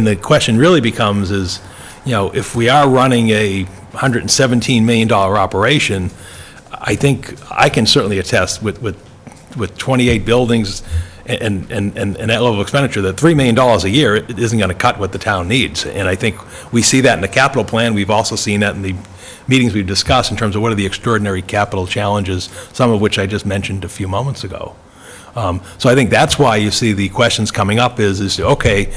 the question really becomes is, if we are running a $117 million operation, I think I can certainly attest with 28 buildings and that level of expenditure, that $3 million a year isn't going to cut what the town needs. And I think we see that in the capital plan. We've also seen that in the meetings we've discussed in terms of what are the extraordinary capital challenges, some of which I just mentioned a few moments ago. So I think that's why you see the questions coming up is okay,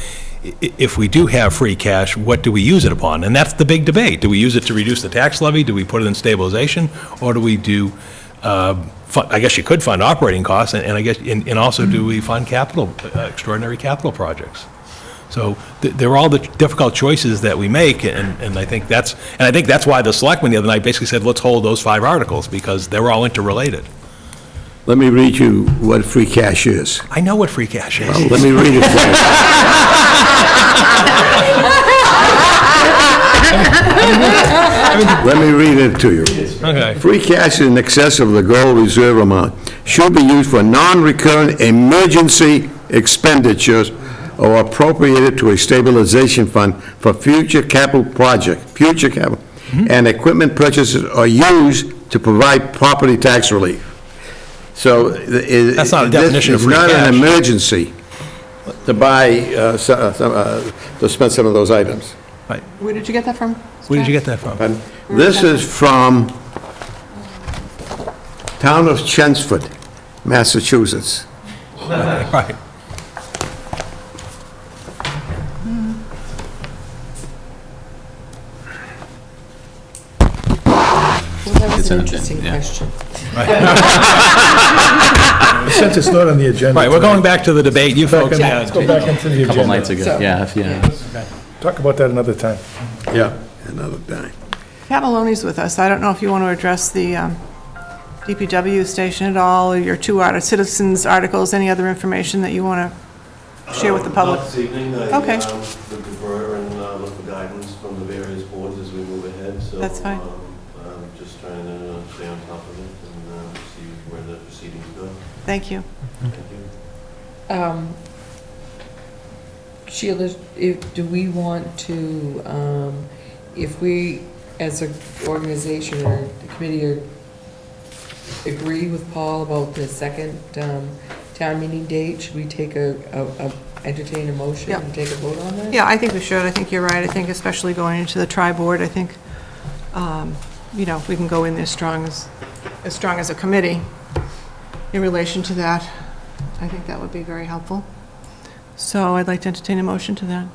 if we do have free cash, what do we use it upon? And that's the big debate. Do we use it to reduce the tax levy? Do we put it in stabilization? Or do we do, I guess you could fund operating costs, and I guess, and also do we fund capital, extraordinary capital projects? So they're all the difficult choices that we make, and I think that's why the selectmen the other night basically said, let's hold those 5 articles, because they're all interrelated. Let me read you what free cash is. I know what free cash is. Let me read it for you. Let me read it to you. Okay. Free cash in excess of the goal reserve amount should be used for non-recurrent emergency expenditures or appropriated to a stabilization fund for future capital, and equipment purchases are used to provide property tax relief. So That's not a definition of free It's not cash. an emergency to buy, to spend some of those items. Right. Where did you get that from? Where did you get that from? And this is from town of Chelmsford, Massachusetts. Right. Well, that was an interesting yeah. question. Since it's not on the agenda. Right, we're going back to the debate, you folks. Let's go back into the A couple agenda. nights ago, So- yeah. Talk about that another time. Yeah, another time. Pat Maloney's with us. I don't know if you want to address the DPW station at all, or your 2 citizens' articles, any other information that you want to share with the public? Not this evening. Okay. I would defer and look for guidance from the various boards as we move ahead, so. That's fine. I'm just trying to stay on top of it and see where the proceedings go. Thank you. Thank you. Sheila, do we want to, if we, as an organization or the committee, agree with Paul about the second town meeting date? Should we take entertain a motion Yeah. and take a vote on that? Yeah, I think we should. I think you're right. I think especially going into the tri-board, I think, you know, we can go in there strong as a committee in relation to that. I think that would be very helpful. So I'd like to entertain a motion to that.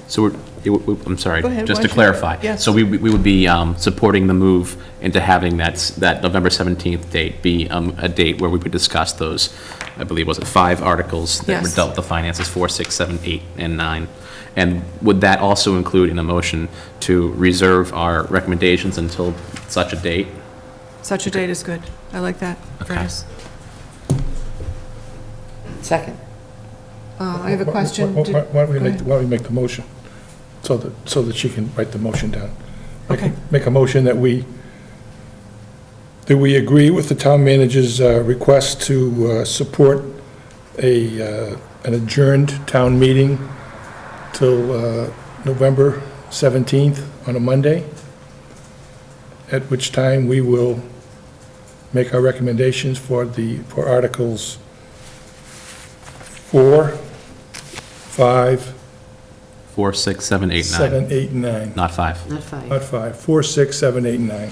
So I'm sorry, Go ahead, just why to don't you- clarify. Yes. So we would be supporting the move into having that November 17th date be a date where we would discuss those, I believe, was it 5 articles that were Yes. dealt with the finances, 4, 6, 7, 8, and 9? And would that also include in a motion to reserve our recommendations until such a date? Such a date is good. I like that phrase. Second. I have a question. Why Did- don't we go make, ahead. why don't we make the motion, so that she can write the motion down? Okay. Make a motion that we agree with the town manager's request to support an adjourned town meeting till November 17th on a Monday, at which time we will make our recommendations for Articles 4, 5, 4, 6, 7, 8, 9. 7, 8, and 9. Not 5. Not 5. Not 5. 4, 6, 7, 8, and 9.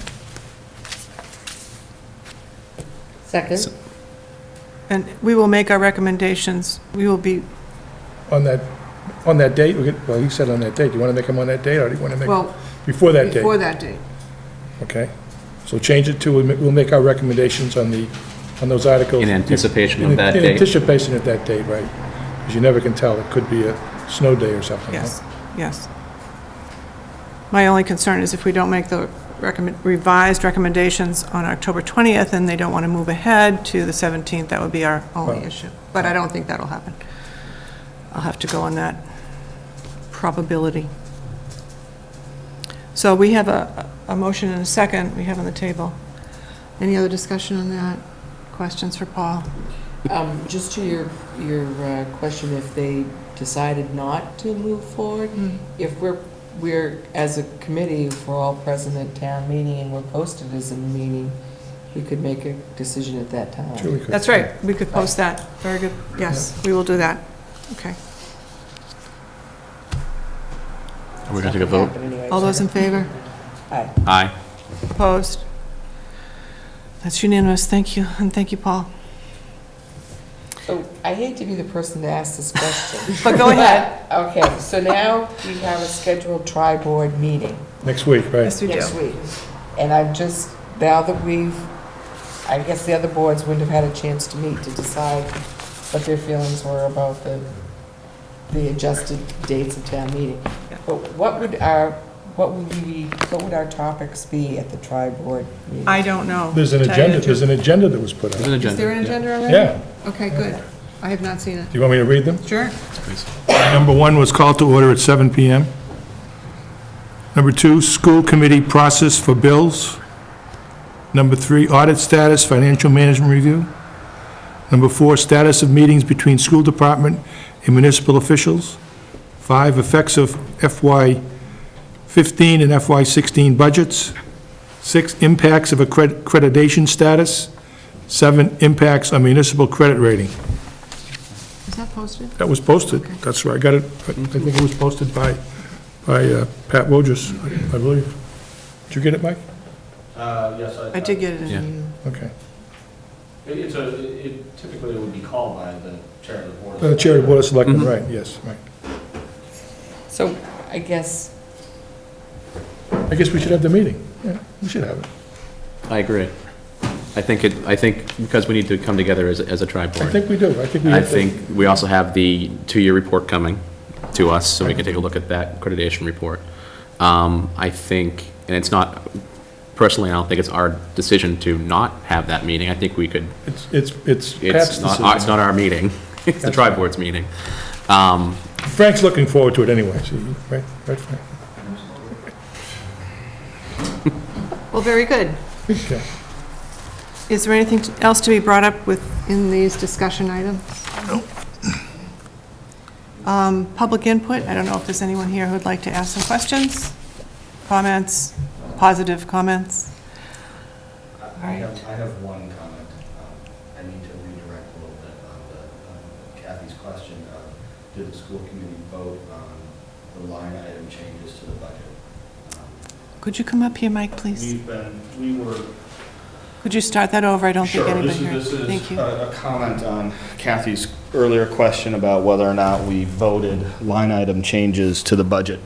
Second. And we will make our recommendations. We will be, On that date, well, you said on that date. Do you want to make them on that date, or do you want to make well, before that date? before that date. Okay. So change it to, we'll make our recommendations on those articles. In anticipation of In- that In date? anticipation of that date, right. Because you never can tell. It could be a snow day or something. Yes, yes. My only concern is if we don't make the revised recommendations on October 20th and they don't want to move ahead to the 17th, that would be our only Well- issue. But I don't think that'll happen. I'll have to go on that probability. So we have a motion and a second we have on the table. Any other discussion on that? Questions for Paul? Just to your question, if they decided not to move forward, if we're, as a committee, if we're all present at town meeting and we're posted as a meeting, we could make a decision at that time. Sure we could. That's right, we could post that. Very good. Yes, we will do that. Okay. Are we going to take a vote? Happen anyway, All so- those in favor? Aye. Aye. Opposed? That's unanimous. Thank you, and thank you, Paul. So I hate to be the person to ask this question. But go ahead. But, okay, so now we have a scheduled tri-board meeting Next week, right? Yes, we do. next week. And I'm just, now that I guess the other boards wouldn't have had a chance to meet to decide what their feelings were about the adjusted dates of town meeting. But what would our topics be at the tri-board meeting? I don't know. There's an to tell you agenda, the there's truth. an agenda that was put There's out. an Is there an agenda. agenda already? Yeah. Okay, good. I have not seen it. Do you want me to read them? Sure. Number 1 was called to order at 7 PM. Number 2, school committee process for bills. Number 3, audit status, financial management review. Number 4, status of meetings between school department and municipal officials. 5, effects of FY15 and FY16 budgets. 6, impacts of accreditation status. 7, impacts on municipal credit rating. Is that posted? That was posted, that's right, I got it, I think it was posted by Pat Wojcik, I believe. Did you get it, Mike? Yes, I did get it in Yeah. the email. Okay. It typically would be called by the chair of the board. The chair of the Board of Selectmen, right, yes, right. So I guess, I guess we should have the meeting, yeah, we should have it. I agree. I think because we need to come together as a I tri-board. think we do, I think we I have to. think we also have the 2-year report coming to us, so we can take a look at that accreditation report. I think, and it's not, personally, I don't think it's our decision to not have that meeting. I think we could, It's Pat's it's decision. not our meeting, it's the That's tri-board's meeting. Frank's looking forward to it anyway, so, right, Frank? Well, very good. Okay. Is there anything else to be brought up in these discussion items? No. Public input, I don't know if there's anyone here who'd like to ask some questions, comments, positive comments? right. I have one comment. I need to redirect a little bit on Kathy's question of, did the school committee vote on the line item changes to the budget? Could you come up here, Mike, please? We were. Could you start that over? I don't think Sure, anybody heard. this Thank is you. a comment on Kathy's earlier question about whether or not we voted line item changes to the budget.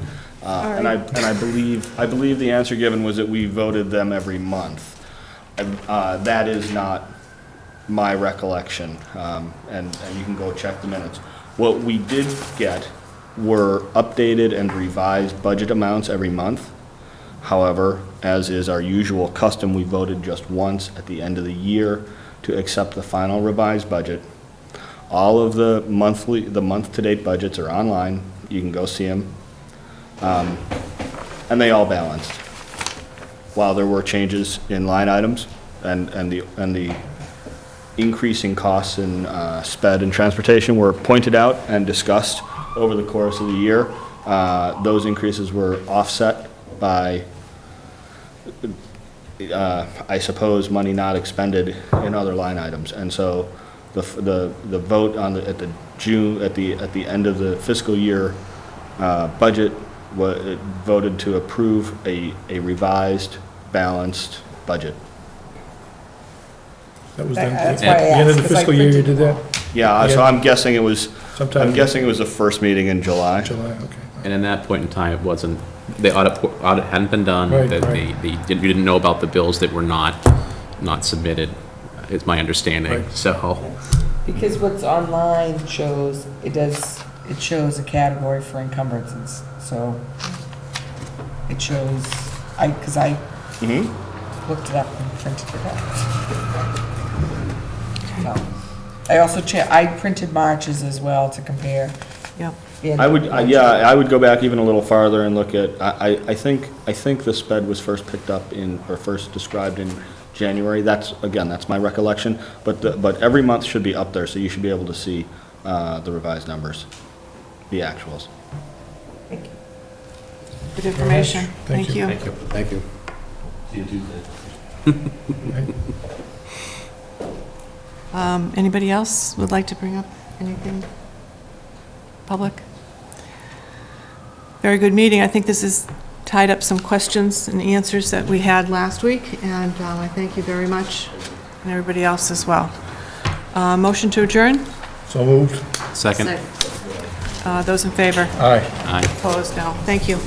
And I believe the answer given was that we voted them every month. That is not my recollection, and you can go check the minutes. What we did get were updated and revised budget amounts every month. However, as is our usual custom, we voted just once at the end of the year to accept the final revised budget. All of the month-to-date budgets are online. You can go see them. And they all balanced. While there were changes in line items and the increasing costs in sped and transportation were pointed out and discussed over the course of the year, those increases were offset by, I suppose, money not expended in other line items. And so the vote on at the end of the fiscal year budget voted to approve a revised, balanced budget. That was done That's at why I the end of asked, the 'cause I fiscal year you printed did that? Yeah, so I'm guessing it was. Sometime- I'm guessing it was the first meeting in July. July, okay. And in that point in time, it wasn't, the audit hadn't been done. Right, that right. you didn't know about the bills that were not submitted, is my understanding, Right. so. Because what's online shows, it shows a category for encumbrances, so it shows, because I looked it up and printed it out. So, I also I printed Marches as well to compare. Yep. the end I of would, the budget. I would go back even a little farther and look at, I think the sped was first picked up or first described in January. That's my recollection, but every month should be up there, so you should be able to see the revised numbers, the actuals. Thank you. Good information. Thank Thank you. you. Thank you. See you Tuesday. Anybody else would like to bring up anything? Public? Very good meeting. I think this has tied up some questions and answers that we had last week, and I thank you very much, and everybody else as well. Motion to adjourn? So moved. Second? Those in favor? Aye. Aye. Opposed? No. Thank you.